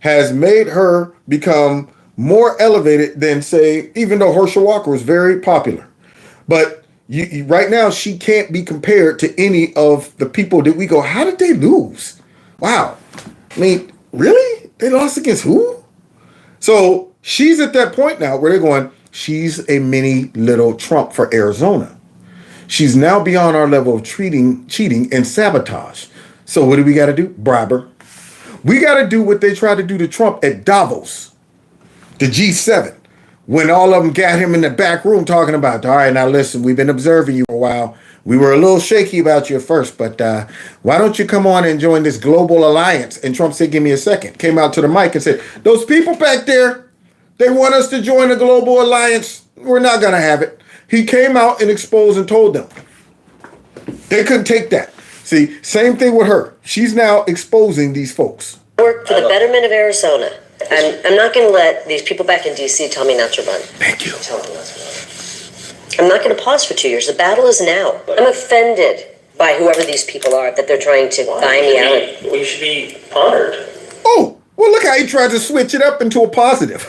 has made her become more elevated than, say, even though Herschel Walker was very popular. But right now, she can't be compared to any of the people that we go, how did they lose? Wow. I mean, really? They lost against who? So she's at that point now where they're going, she's a mini little Trump for Arizona. She's now beyond our level of cheating and sabotage. So what do we got to do? Bribe her. We got to do what they tried to do to Trump at Davos, the G7, when all of them got him in the back room talking about, all right, now listen, we've been observing you for a while. We were a little shaky about you at first, but why don't you come on and join this global alliance? And Trump said, give me a second. Came out to the mic and said, those people back there, they want us to join a global alliance. We're not going to have it. He came out and exposed and told them. They couldn't take that. See, same thing with her. She's now exposing these folks. Work for the betterment of Arizona. I'm not going to let these people back in D.C. tell me not to run. Thank you. I'm not going to pause for 2 years. The battle is now. I'm offended by whoever these people are that they're trying to buy me out. Well, you should be honored. Oh, well, look how he tried to switch it up into a positive.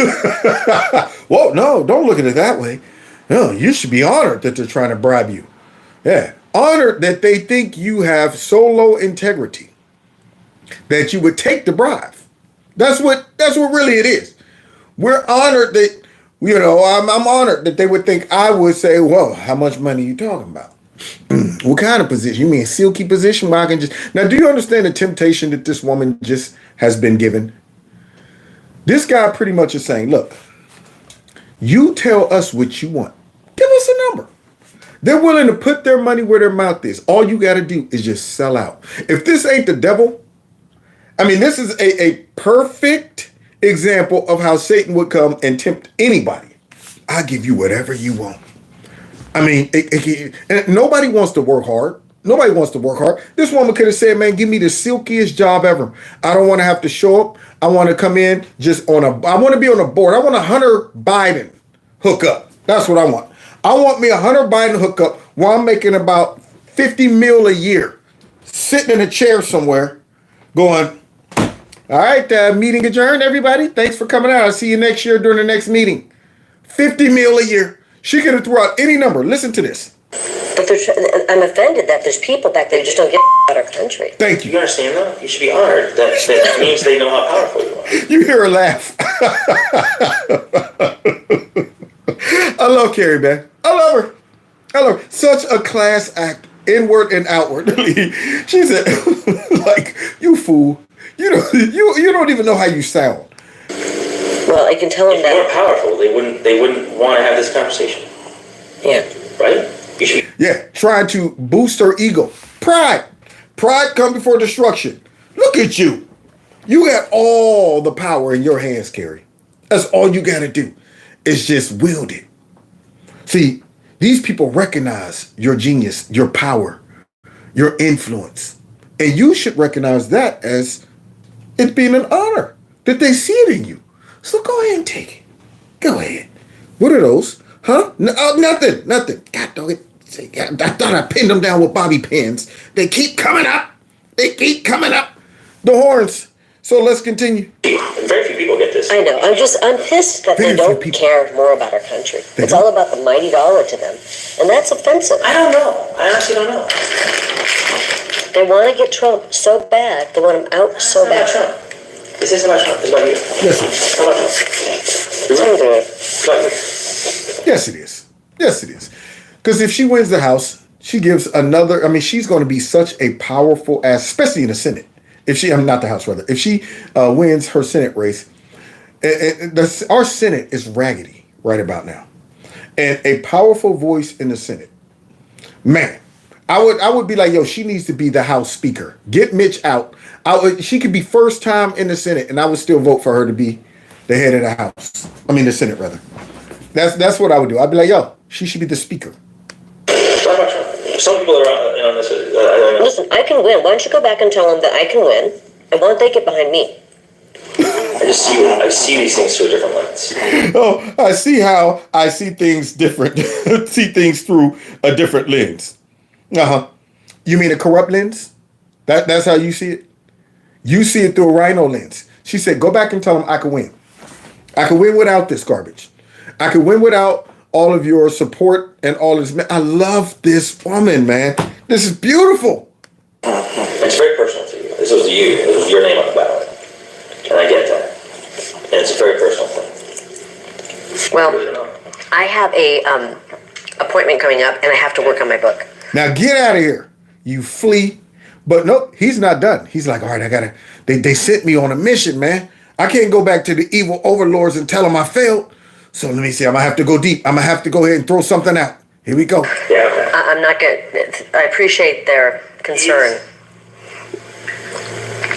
Well, no, don't look at it that way. No, you should be honored that they're trying to bribe you. Yeah, honored that they think you have so low integrity that you would take the bribe. That's what really it is. We're honored that, you know, I'm honored that they would think I would say, well, how much money are you talking about? What kind of position? You mean a silky position where I can just... Now, do you understand the temptation that this woman just has been given? This guy pretty much is saying, look, you tell us what you want. Give us a number. They're willing to put their money where their mouth is. All you got to do is just sell out. If this ain't the devil, I mean, this is a perfect example of how Satan would come and tempt anybody. I'll give you whatever you want. I mean, and nobody wants to work hard. Nobody wants to work hard. This woman could have said, man, give me the silkiest job ever. I don't want to have to show up. I want to come in just I want to be on a board. I want a Hunter Biden hookup. That's what I want. I want me a Hunter Biden hookup where I'm making about $50 million a year, sitting in a chair somewhere going, all right, meeting adjourned, everybody. Thanks for coming out. I'll see you next year during the next meeting. $50 million a year. She could have threw out any number. Listen to this. But I'm offended that there's people back there who just don't get out of our country. Thank you. You understand that? You should be honored. That means they know how powerful you are. You hear her laugh. I love Kari, man. I love her. I love her. Such a class act, inward and outwardly. She said, like, you fool. You don't even know how you sound. Well, I can tell them if that. If they were powerful, they wouldn't want to have this conversation. Yeah. Right? You should. Yeah, trying to boost her ego. Pride. Pride come before destruction. Look at you. You got all the power in your hands, Kari. That's all you got to do is just wield it. See, these people recognize your genius, your power, your influence. And you should recognize that as it being an honor that they see it in you. So go ahead and take it. Go ahead. What are those? Huh? Nothing. God dog it. I thought I pinned them down with bobby pins. They keep coming up. The horns. So let's continue. Very few people get this. this. I know. I'm pissed that they don't care more about our country. It's all about the mighty dollar to them. And that's offensive. I don't know. I honestly don't know. They want to get Trump so bad. They want him out so bad. Trump. This isn't about Trump. It's about you. Yes, How about Trump? yes, it is. Yes, it is. Because if she wins the House, she gives another. I mean, she's going to be such a powerful ass, especially in the Senate. If she, not the House, rather. If she wins her Senate race, our Senate is raggedy right about now, and a powerful voice in the Senate, man. I would be like, yo, she needs to be the House Speaker. Get Mitch out. She could be first time in the Senate, and I would still vote for her to be the head of the House. I mean, the Senate, rather. That's what I would do. I'd be like, yo, she should be the Speaker. Some people are on this. Listen, I can win. Why don't you go back and tell them that I can win, and why don't they get behind me? I see these things through a different lens. Oh, I see how I see things different. See things through a different lens. You mean a corrupt lens? That's how you see it? You see it through a rhino lens. She said, go back and tell them I can win. I can win without this garbage. I can win without all of your support and all this. I love this woman, man. This is beautiful. It's very personal to you. This was you. It was your name on the ballot. And I get that. And it's a very personal thing. Well, I have a appointment coming up, and I have to work on my book. Now get out of here. You flee. But nope, he's not done. He's like, all right, they sent me on a mission, man. I can't go back to the evil overlords and tell them I failed. So let me see, I'm gonna have to go deep. I'm gonna have to go ahead and throw something out. Here we go. Yeah. I'm not good. I appreciate their concern.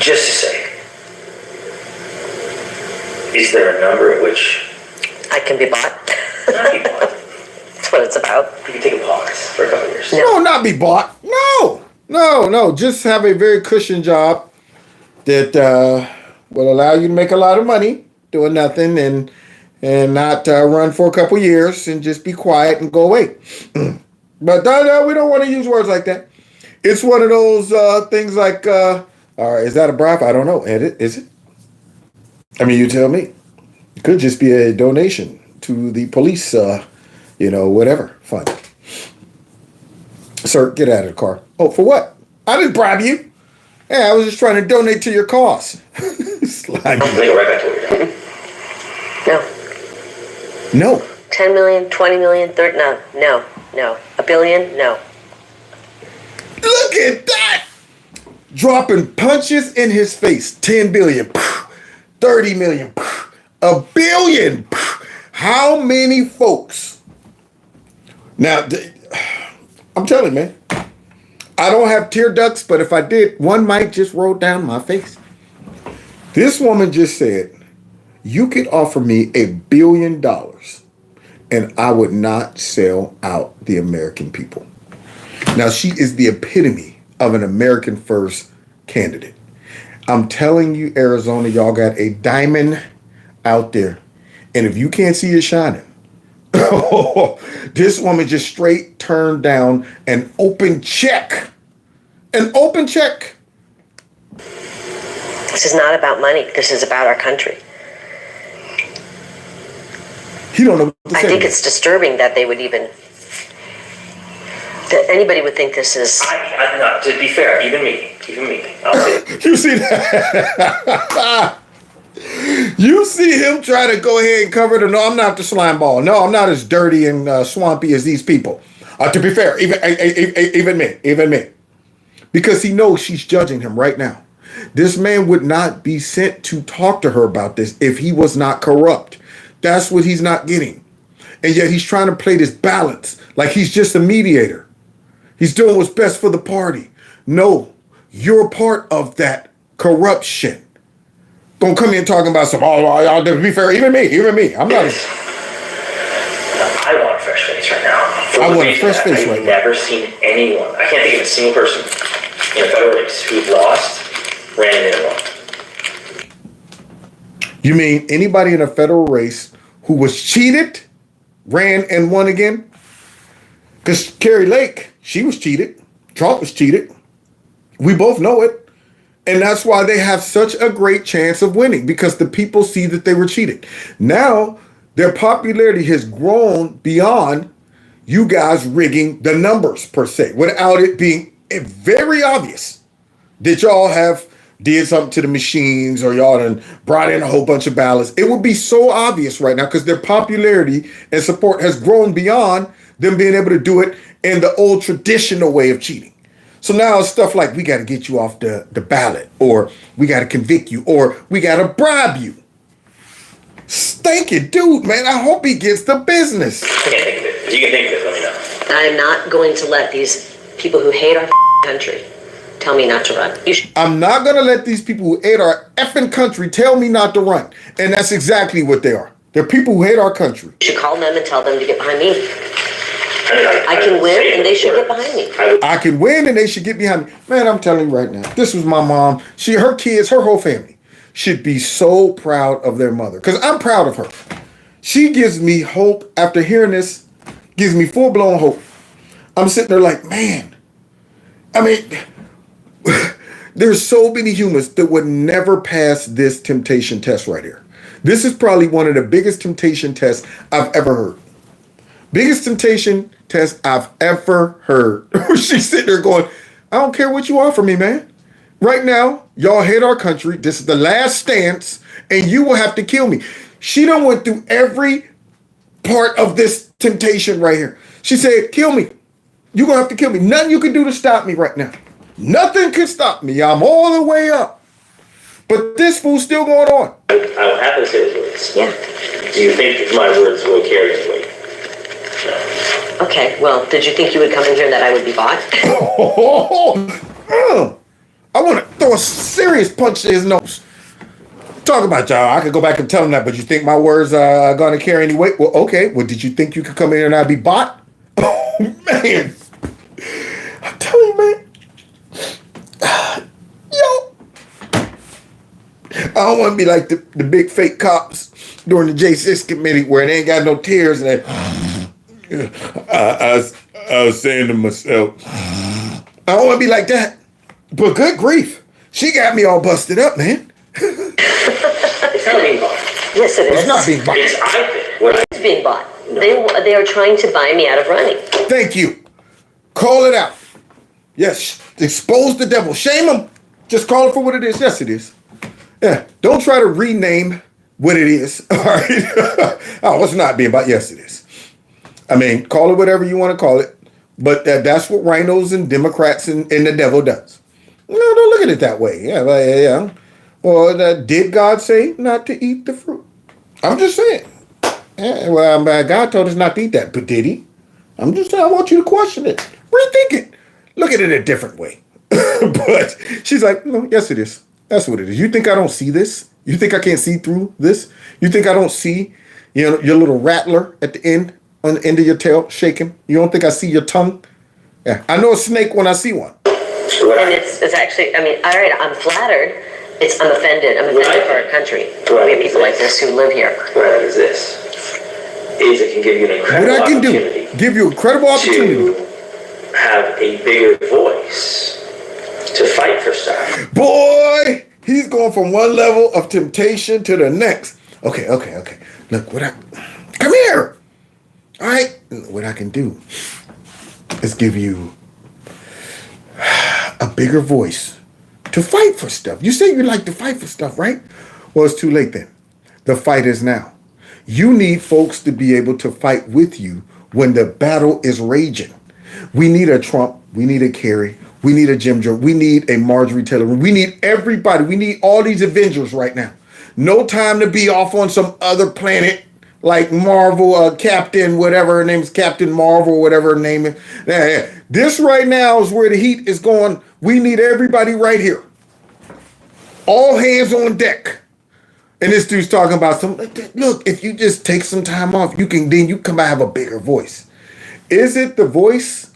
Just to say, is there a number at which I can be bought? not be bought? That's what it's about. You can take a pause for a couple of years. No, not be bought. No. Just have a very cushion job that will allow you to make a lot of money doing nothing and not run for a couple years and just be quiet and go away. But we don't want to use words like that. It's one of those things like, is that a bribe? I don't know. Is it? I mean, you tell me. It could just be a donation to the police, whatever fund. Sir, get out of the car. Oh, for what? I didn't bribe you. Yeah, I was just trying to donate to your cause. I'm going to go right back to what you're doing. No. No. 10 million, 20 million, 30, no. A billion, no. Look at that! Dropping punches in his face. 10 billion, 30 million, a billion. How many folks? Now, I'm telling you, man, I don't have tear ducts, but if I did, one might just roll down my face. This woman just said, you could offer me $1 billion and I would not sell out the American people. Now, she is the epitome of an American first candidate. I'm telling you, Arizona, y'all got a diamond out there. And if you can't see it shining, this woman just straight turned down an open check. An open check. This is not about money. This is about our country. He don't know what to say. I think it's disturbing that they would that anybody would think this is. No, to be fair, even me. I'll say it. You see that? You see him try to go ahead and cover it. No, I'm not the slime ball. No, I'm not as dirty and swampy as these people. To be fair, even me. Because he knows she's judging him right now. This man would not be sent to talk to her about this if he was not corrupt. That's what he's not getting. And yet he's trying to play this balance like he's just a mediator. He's doing what's best for the party. No, you're part of that corruption. Don't come in talking about some, y'all, to be fair, even me. I'm not. I want a fresh face right now. I want a fresh face right now. I've never seen anyone, I can't think of a single person in a federal race who lost, ran and won. You mean anybody in a federal race who was cheated, ran and won again? Because Kari Lake, she was cheated. Trump was cheated. We both know it. And that's why they have such a great chance of winning, because the people see that they were cheated. Now, their popularity has grown beyond you guys rigging the numbers per se, without it being very obvious that y'all have did something to the machines or y'all done brought in a whole bunch of ballots. It would be so obvious right now because their popularity and support has grown beyond them being able to do it in the old traditional way of cheating. So now it's stuff like, we got to get you off the ballot, or we got to convict you, or we got to bribe you. Stinky dude, man. I hope he gets the business. You can think of it, let me know. I'm not going to let these people who hate our country tell me not to run. I'm not going to let these people who hate our effing country tell me not to run. And that's exactly what they are. They're people who hate our country. You should call them and tell them to get behind me. I can win and they should get behind me. I can win and they should get behind me. Man, I'm telling you right now, this was my mom. Her kids, her whole family should be so proud of their mother, because I'm proud of her. She gives me hope. After hearing this, gives me full-blown hope. I'm sitting there like, man, I mean, there's so many humans that would never pass this temptation test right here. This is probably one of the biggest temptation tests I've ever heard. Biggest temptation test I've ever heard. She's sitting there going, I don't care what you offer me, man. Right now, y'all hate our country. This is the last stance, and you will have to kill me. She done went through every part of this temptation right here. She said, kill me. You're going to have to kill me. Nothing you can do to stop me right now. Nothing can stop me. I'm all the way up. But this fool's still going on. I will have to say this. Yeah. Do you think my words will carry any weight? No. Okay, well, did you think you would come in here and that I would be bought? I want to throw a serious punch to his nose. Talk about y'all. I could go back and tell him that, but you think my words are going to carry any weight? Well, okay. Well, did you think you could come in here and I'd be bought? Oh, man. I'm telling you, man. Yo. I don't want to be like the big fake cops during the J6 committee where they ain't got no tears and I was saying to myself, I don't want to be like that. But good grief. She got me all busted up, man. It's not being bought. Yes, it is. It's not being bought. It's I think. It's being bought. They are trying to buy me out of running. Thank you. Call it out. Yes, expose the devil. Shame him. Just call it for what it is. Yes, it is. Yeah, don't try to rename what it is. All right. Oh, it's not being bought. Yes, it is. I mean, call it whatever you want to call it. But that's what rhinos and Democrats and the devil does. No, don't look at it that way. Yeah. Well, did God say not to eat the fruit? I'm just saying. Yeah, well, God told us not to eat that, but did he? I'm just saying, I want you to question it. Rethink it. Look at it a different way. But she's like, no, yes, it is. That's what it is. You think I don't see this? You think I can't see through this? You think I don't see, your little rattler at the end, on the end of your tail shaking? You don't think I see your tongue? Yeah, I know a snake when I see one. And it's actually, I mean, all right, I'm flattered. I'm offended. I'm offended for our country. We have people like this who live here. What is this? Is it can give you an incredible opportunity. Give you incredible opportunity. To have a bigger voice to fight for stuff. Boy, he's going from one level of temptation to the next. Okay. Look, come here. All right. What I can do is give you a bigger voice to fight for stuff. You say you like to fight for stuff, right? Well, it's too late then. The fight is now. You need folks to be able to fight with you when the battle is raging. We need a Trump. We need a Kari. We need a Jim Joe. We need a Marjorie Taylor. We need everybody. We need all these Avengers right now. No time to be off on some other planet like Marvel, Captain, whatever her name is, Captain Marvel, whatever her name is. Yeah. This right now is where the heat is going. We need everybody right here. All hands on deck. And this dude's talking about look, if you just take some time off, you can come out have a bigger voice. Is it the voice?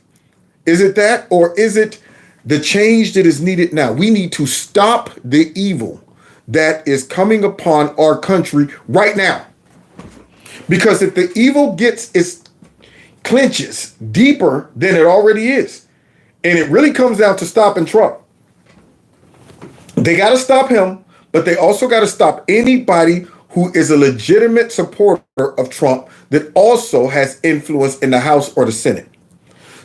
Is it that? Or is it the change that is needed now? We need to stop the evil that is coming upon our country right now. Because if the evil clinches deeper than it already is, and it really comes down to stopping Trump. They got to stop him, but they also got to stop anybody who is a legitimate supporter of Trump that also has influence in the House or the Senate.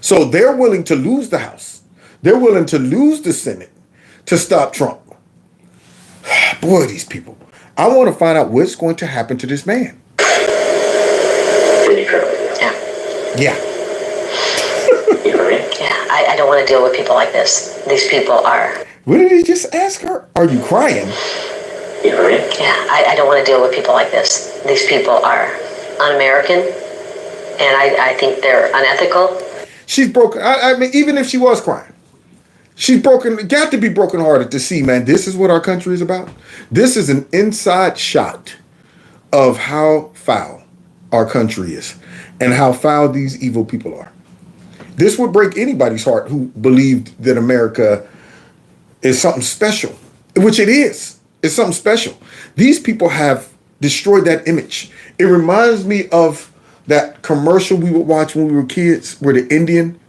So they're willing to lose the House. They're willing to lose the Senate to stop Trump. Boy, these people. I want to find out what's going to happen to this man. Yeah. You know what I mean? Yeah, I don't want to deal with people like this. These people are. What did he just ask her? Are you crying? You know what I mean? Yeah, I don't want to deal with people like this. These people are un-American, and I think they're unethical. She's broken. I mean, even if she was crying, she's broken. Got to be brokenhearted to see, man, this is what our country is about. This is an inside shot of how foul our country is and how foul these evil people are. This would break anybody's heart who believed that America is something special, which it is. It's something special. These people have destroyed that image. It reminds me of that commercial we would watch when we were kids where the Indian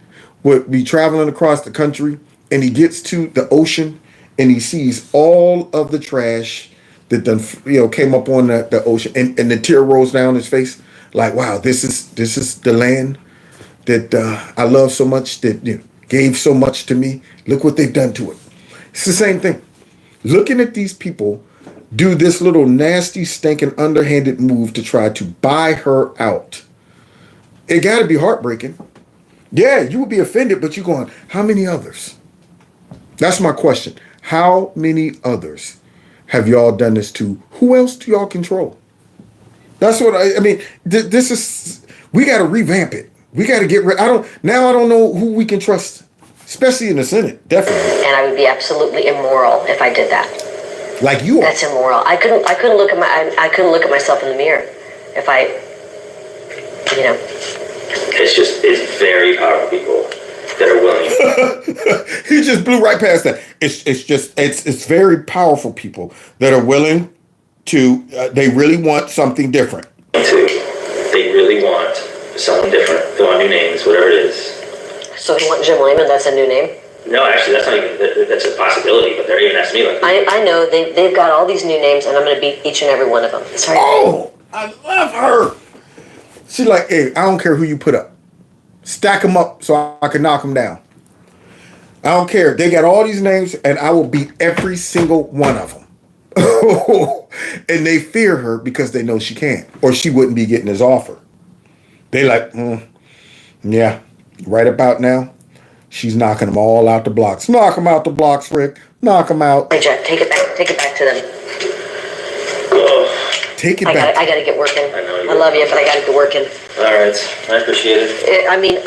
would be traveling across the country and he gets to the ocean and he sees all of the trash that done, came up on the ocean and the tear rolls down his face. Like, wow, this is the land that I love so much, that gave so much to me. Look what they've done to it. It's the same thing. Looking at these people do this little nasty, stinking, underhanded move to try to buy her out. It got to be heartbreaking. Yeah, you would be offended, but you're going, how many others? That's my question. How many others have y'all done this to? Who else do y'all control? That's what I mean. This is, we got to revamp it. We got to get rid. I don't know who we can trust, especially in the Senate. Definitely. And I would be absolutely immoral if I did that. Like you are. That's immoral. I couldn't look at myself in the mirror if I, It's very powerful people that are willing. He just blew right past that. It's very powerful people that are willing to. They really want something different. They really want something different. They want new names, whatever it is. So you want Jim Lehman? That's a new name. No, actually, that's not even. That's a possibility. But they're even asking me like. I know they've got all these new names, and I'm going to beat each and every one of them. Sorry. Oh, I love her. She's like, hey, I don't care who you put up. Stack them up so I can knock them down. I don't care. They got all these names, and I will beat every single one of them. And they fear her because they know she can't, or she wouldn't be getting his offer. They like, yeah, right about now, she's knocking them all out the blocks. Knock them out the blocks, Rick. Knock them out. Hey, Jeff, take it back to them. Take it back. I got to get working. I love you, but I got to get working. All right, I appreciate it. I mean,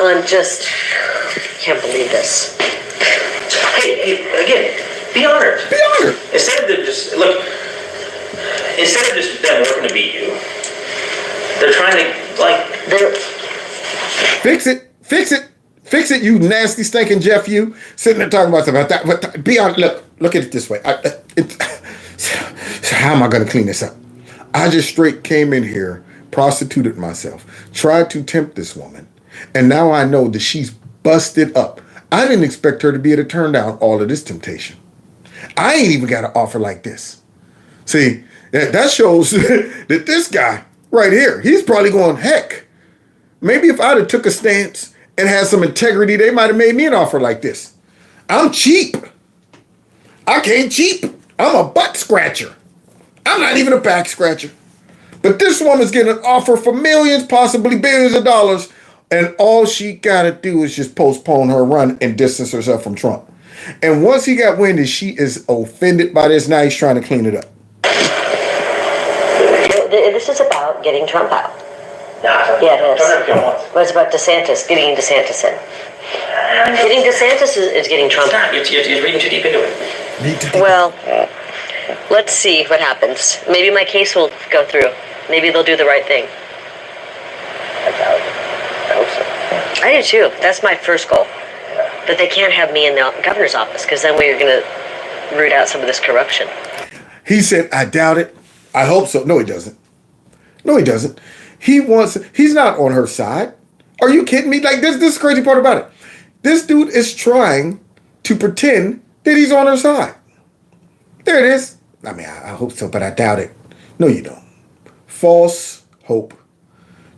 can't believe this. Hey, again, be honored. Be honored. Instead of just them working to beat you, they're trying to Fix it, you nasty stinking Jeff. You sitting there talking about that. But be honest. Look at it this way. So how am I going to clean this up? I just straight came in here, prostituted myself, tried to tempt this woman, and now I know that she's busted up. I didn't expect her to be able to turn down all of this temptation. I ain't even got an offer like this. See, that shows that this guy right here, he's probably going, heck, maybe if I'd have took a stance and had some integrity, they might have made me an offer like this. I'm cheap. I can't cheap. I'm a butt scratcher. I'm not even a back scratcher. But this woman's getting an offer for millions, possibly billions of dollars, and all she got to do is just postpone her run and distance herself from Trump. And once he got winded, she is offended by this. Now he's trying to clean it up. This is about getting Trump out. Nah, yeah, it is. But it's about DeSantis, getting DeSantis in. Getting DeSantis is getting Trump out. You're reading too deep into it. Well, let's see what happens. Maybe my case will go through. Maybe they'll do the right thing. I hope so. I do too. That's my first goal. But they can't have me in the governor's office because then we're going to root out some of this corruption. He said, I doubt it. I hope so. No, he doesn't. No, he doesn't. He's not on her side. Are you kidding me? Like, this is the crazy part about it. This dude is trying to pretend that he's on her side. There it is. I mean, I hope so, but I doubt it. No, you don't. False hope.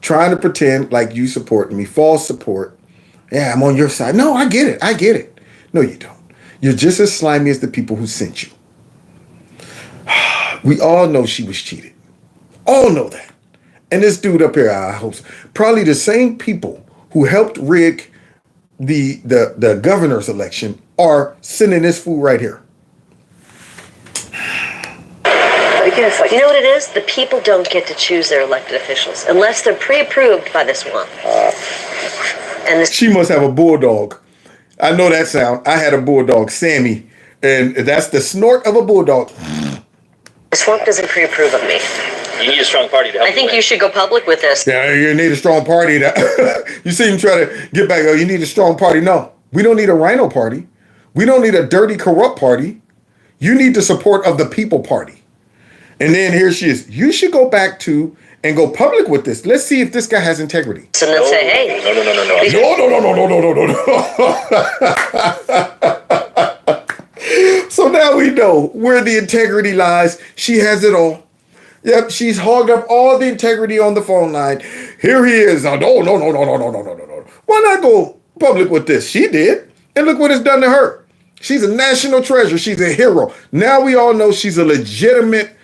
Trying to pretend like you supporting me. False support. Yeah, I'm on your side. No, I get it. I get it. No, you don't. You're just as slimy as the people who sent you. We all know she was cheated. All know that. And this dude up here, I hope so, probably the same people who helped rig the governor's election are sending this fool right here. You know what it is? The people don't get to choose their elected officials unless they're pre-approved by this one. She must have a bulldog. I know that sound. I had a bulldog, Sammy, and that's the snort of a bulldog. The swamp doesn't pre-approve of me. You need a strong party to help. I think you should go public with this. Yeah, you need a strong party. You see him try to get back. Oh, you need a strong party. No, we don't need a rhino party. We don't need a dirty, corrupt party. You need the support of the people party. And then here she is. You should go back to and go public with this. Let's see if this guy has integrity. So let's say, hey. No. So now we know where the integrity lies. She has it all. Yep, she's hogged up all the integrity on the phone line. Here he is. No. Why not go public with this? She did. And look what it's done to her. She's a national treasure. She's a hero. Now we all know she's a legitimate,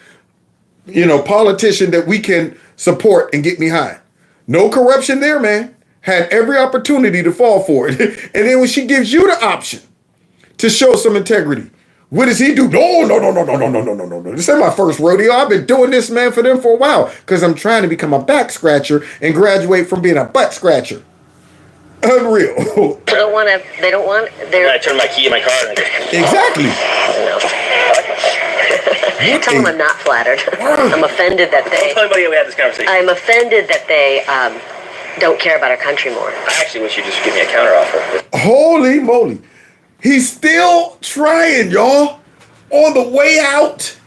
politician that we can support and get behind. No corruption there, man. Had every opportunity to fall for it. And then when she gives you the option to show some integrity, what does he do? No. This ain't my first rodeo. I've been doing this, man, for them for a while because I'm trying to become a back scratcher and graduate from being a butt scratcher. Unreal. They don't want. I turn my key in my car. Exactly. Tell them I'm not flattered. I'm offended that they. Don't tell anybody we had this conversation. I'm offended that they don't care about our country more. I actually wish you'd just give me a counteroffer. Holy moly. He's still trying, y'all. On the way out.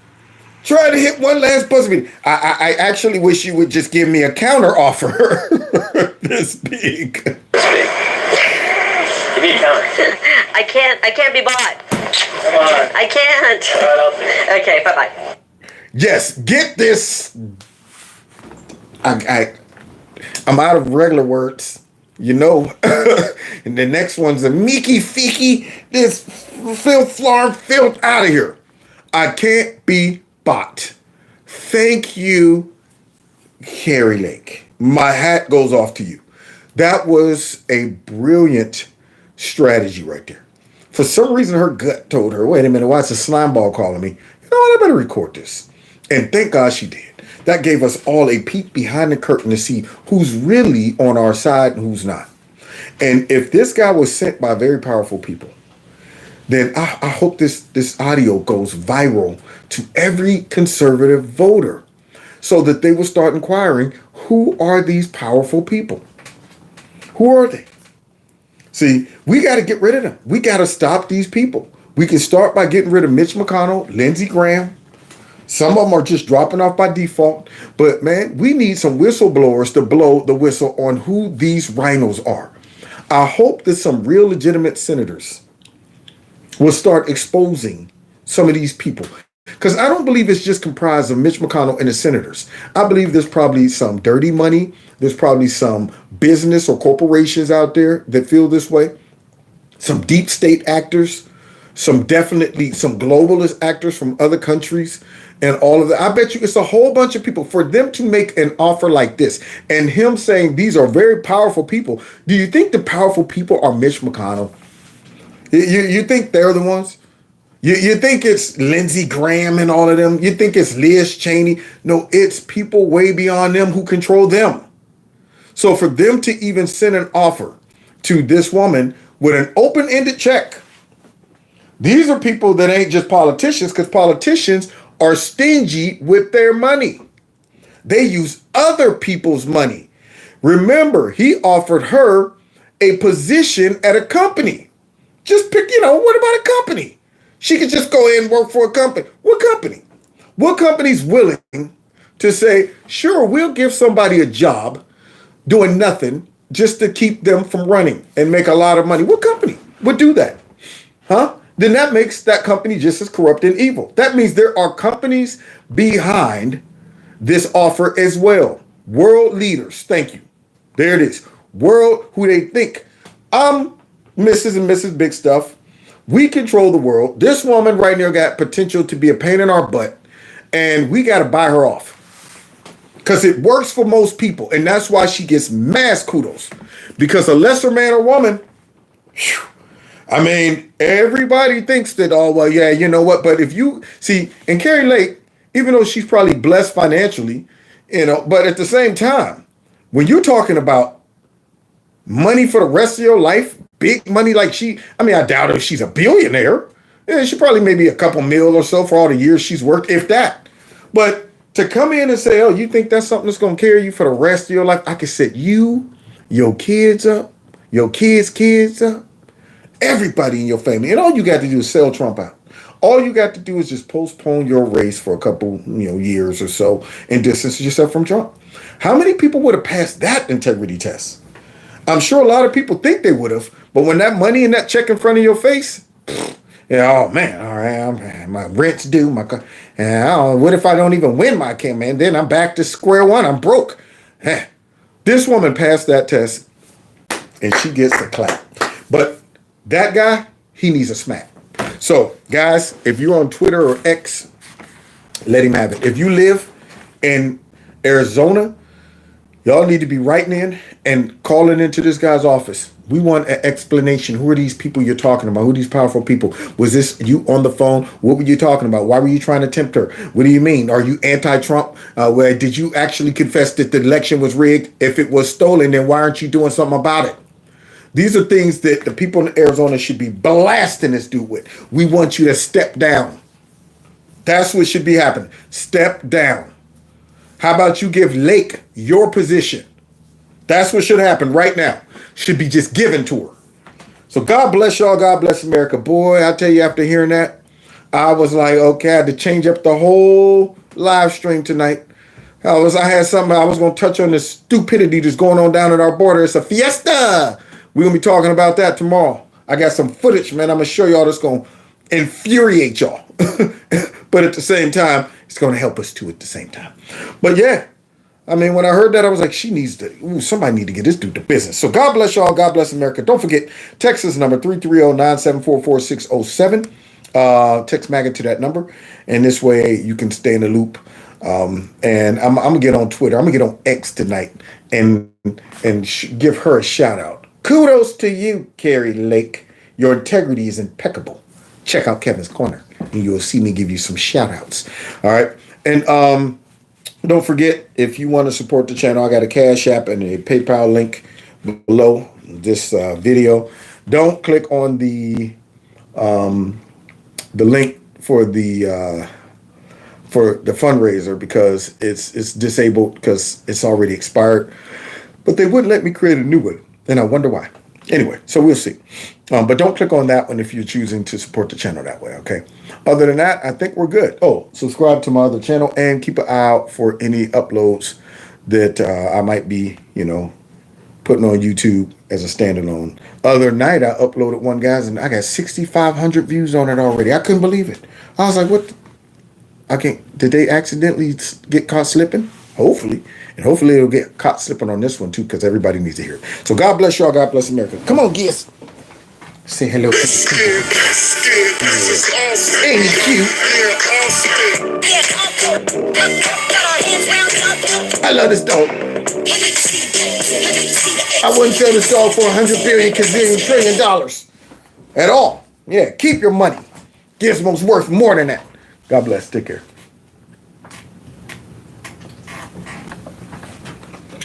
Trying to hit one last buzz meeting. I actually wish you would just give me a counter offer. This big. Give me a counter. I can't be bought. Come on. I can't. Okay, bye-bye. Yes, get this. I'm out of regular words, And the next one's a meeky feeky. This filth out of here. I can't be bought. Thank you, Kari Lake. My hat goes off to you. That was a brilliant strategy right there. For some reason, her gut told her, wait a minute, why is a slime ball calling me? You know what, I better record this. And thank God she did. That gave us all a peek behind the curtain to see who's really on our side and who's not. And if this guy was sent by very powerful people, then I hope this audio goes viral to every conservative voter so that they will start inquiring, who are these powerful people? Who are they? See, we got to get rid of them. We got to stop these people. We can start by getting rid of Mitch McConnell, Lindsey Graham. Some of them are just dropping off by default. But, man, we need some whistleblowers to blow the whistle on who these rhinos are. I hope that some real legitimate senators will start exposing some of these people. Because I don't believe it's just comprised of Mitch McConnell and the senators. I believe there's probably some dirty money. There's probably some business or corporations out there that feel this way. Some deep state actors. Some globalist actors from other countries and all of that. I bet you it's a whole bunch of people. For them to make an offer like this and him saying these are very powerful people. Do you think the powerful people are Mitch McConnell? You think they're the ones? You think it's Lindsey Graham and all of them? You think it's Liz Cheney? No, it's people way beyond them who control them. So for them to even send an offer to this woman with an open-ended check, these are people that ain't just politicians, because politicians are stingy with their money. They use other people's money. Remember, he offered her a position at a company. Just pick, what about a company? She could just go in and work for a company. What company? What company's willing to say, sure, we'll give somebody a job doing nothing just to keep them from running and make a lot of money? What company would do that? Huh? then that makes that company just as corrupt and evil. That means there are companies behind this offer as well. World leaders. Thank you. There it is. World who they think. I'm Mrs. and Mrs. Big Stuff. We control the world. This woman right now got potential to be a pain in our butt, and we got to buy her off because it works for most people, and that's why she gets mass kudos. Because a lesser man or woman, whew, I mean, everybody thinks that, oh, well, yeah, you know what? But if you see, in Kari Lake, even though she's probably blessed financially, you know, but at the same time, when you're talking about money for the rest of your life, big money like I doubt if she's a billionaire. Yeah, she probably maybe a couple mil or so for all the years she's worked, if that. But to come in and say, oh, you think that's something that's going to carry you for the rest of your life? I can set you, your kids up, your kids up, everybody in your family. And all you got to do is sell Trump out. All you got to do is just postpone your race for a couple, years or so and distance yourself from Trump. How many people would have passed that integrity test? I'm sure a lot of people think they would have, but when that money and that check in front of your face, oh man, all right, my rent's due, what if I don't even win my campaign? Then I'm back to square one. I'm broke. This woman passed that test, and she gets a clap. But that guy, he needs a smack. So, guys, if you're on Twitter or X, let him have it. If you live in Arizona, y'all need to be writing in and calling into this guy's office. We want an explanation. Who are these people you're talking about? Who are these powerful people? Was this you on the phone? What were you talking about? Why were you trying to tempt her? What do you mean? Are you anti-Trump? Where did you actually confess that the election was rigged? If it was stolen, then why aren't you doing something about it? These are things that the people in Arizona should be blasting this dude with. We want you to step down. That's what should be happening. Step down. How about you give Lake your position? That's what should happen right now. Should be just given to her. So God bless y'all. God bless America. Boy, I tell you, after hearing that, I was like, okay, I had to change up the whole live stream tonight. I had something I was going to touch on, the stupidity that's going on down at our border. It's a fiesta. We're going to be talking about that tomorrow. I got some footage, man. I'm going to show y'all that's going to infuriate y'all. But at the same time, it's going to help us too at the same time. But yeah, I mean, when I heard that, I was like, somebody need to get this dude to business. So God bless y'all. God bless America. Don't forget, Texas number 330-974-4607. Text MAGA to that number. And this way you can stay in the loop. And I'm going to get on Twitter. I'm going to get on X tonight and give her a shout out. Kudos to you, Kari Lake. Your integrity is impeccable. Check out Kevin's Corner and you'll see me give you some shout outs. All right. And don't forget, if you want to support the channel, I got a Cash App and a PayPal link below this video. Don't click on the link for the fundraiser because it's disabled because it's already expired. But they wouldn't let me create a new one, and I wonder why. Anyway, so we'll see. But don't click on that one if you're choosing to support the channel that way, okay? Other than that, I think we're good. Oh, subscribe to my other channel and keep an eye out for any uploads that I might be, putting on YouTube as a standalone. Other night, I uploaded one, guys, and I got 6,500 views on it already. I couldn't believe it. I was like, what? Did they accidentally get caught slipping? Hopefully. And hopefully it'll get caught slipping on this one too, because everybody needs to hear it. So God bless y'all. God bless America. Come on, Giz. Say hello. Ain't cute. I love this dog. I wouldn't sell this dog for $100 billion trillion at all. Yeah, keep your money. Gizmo's worth more than that. God bless. Take care.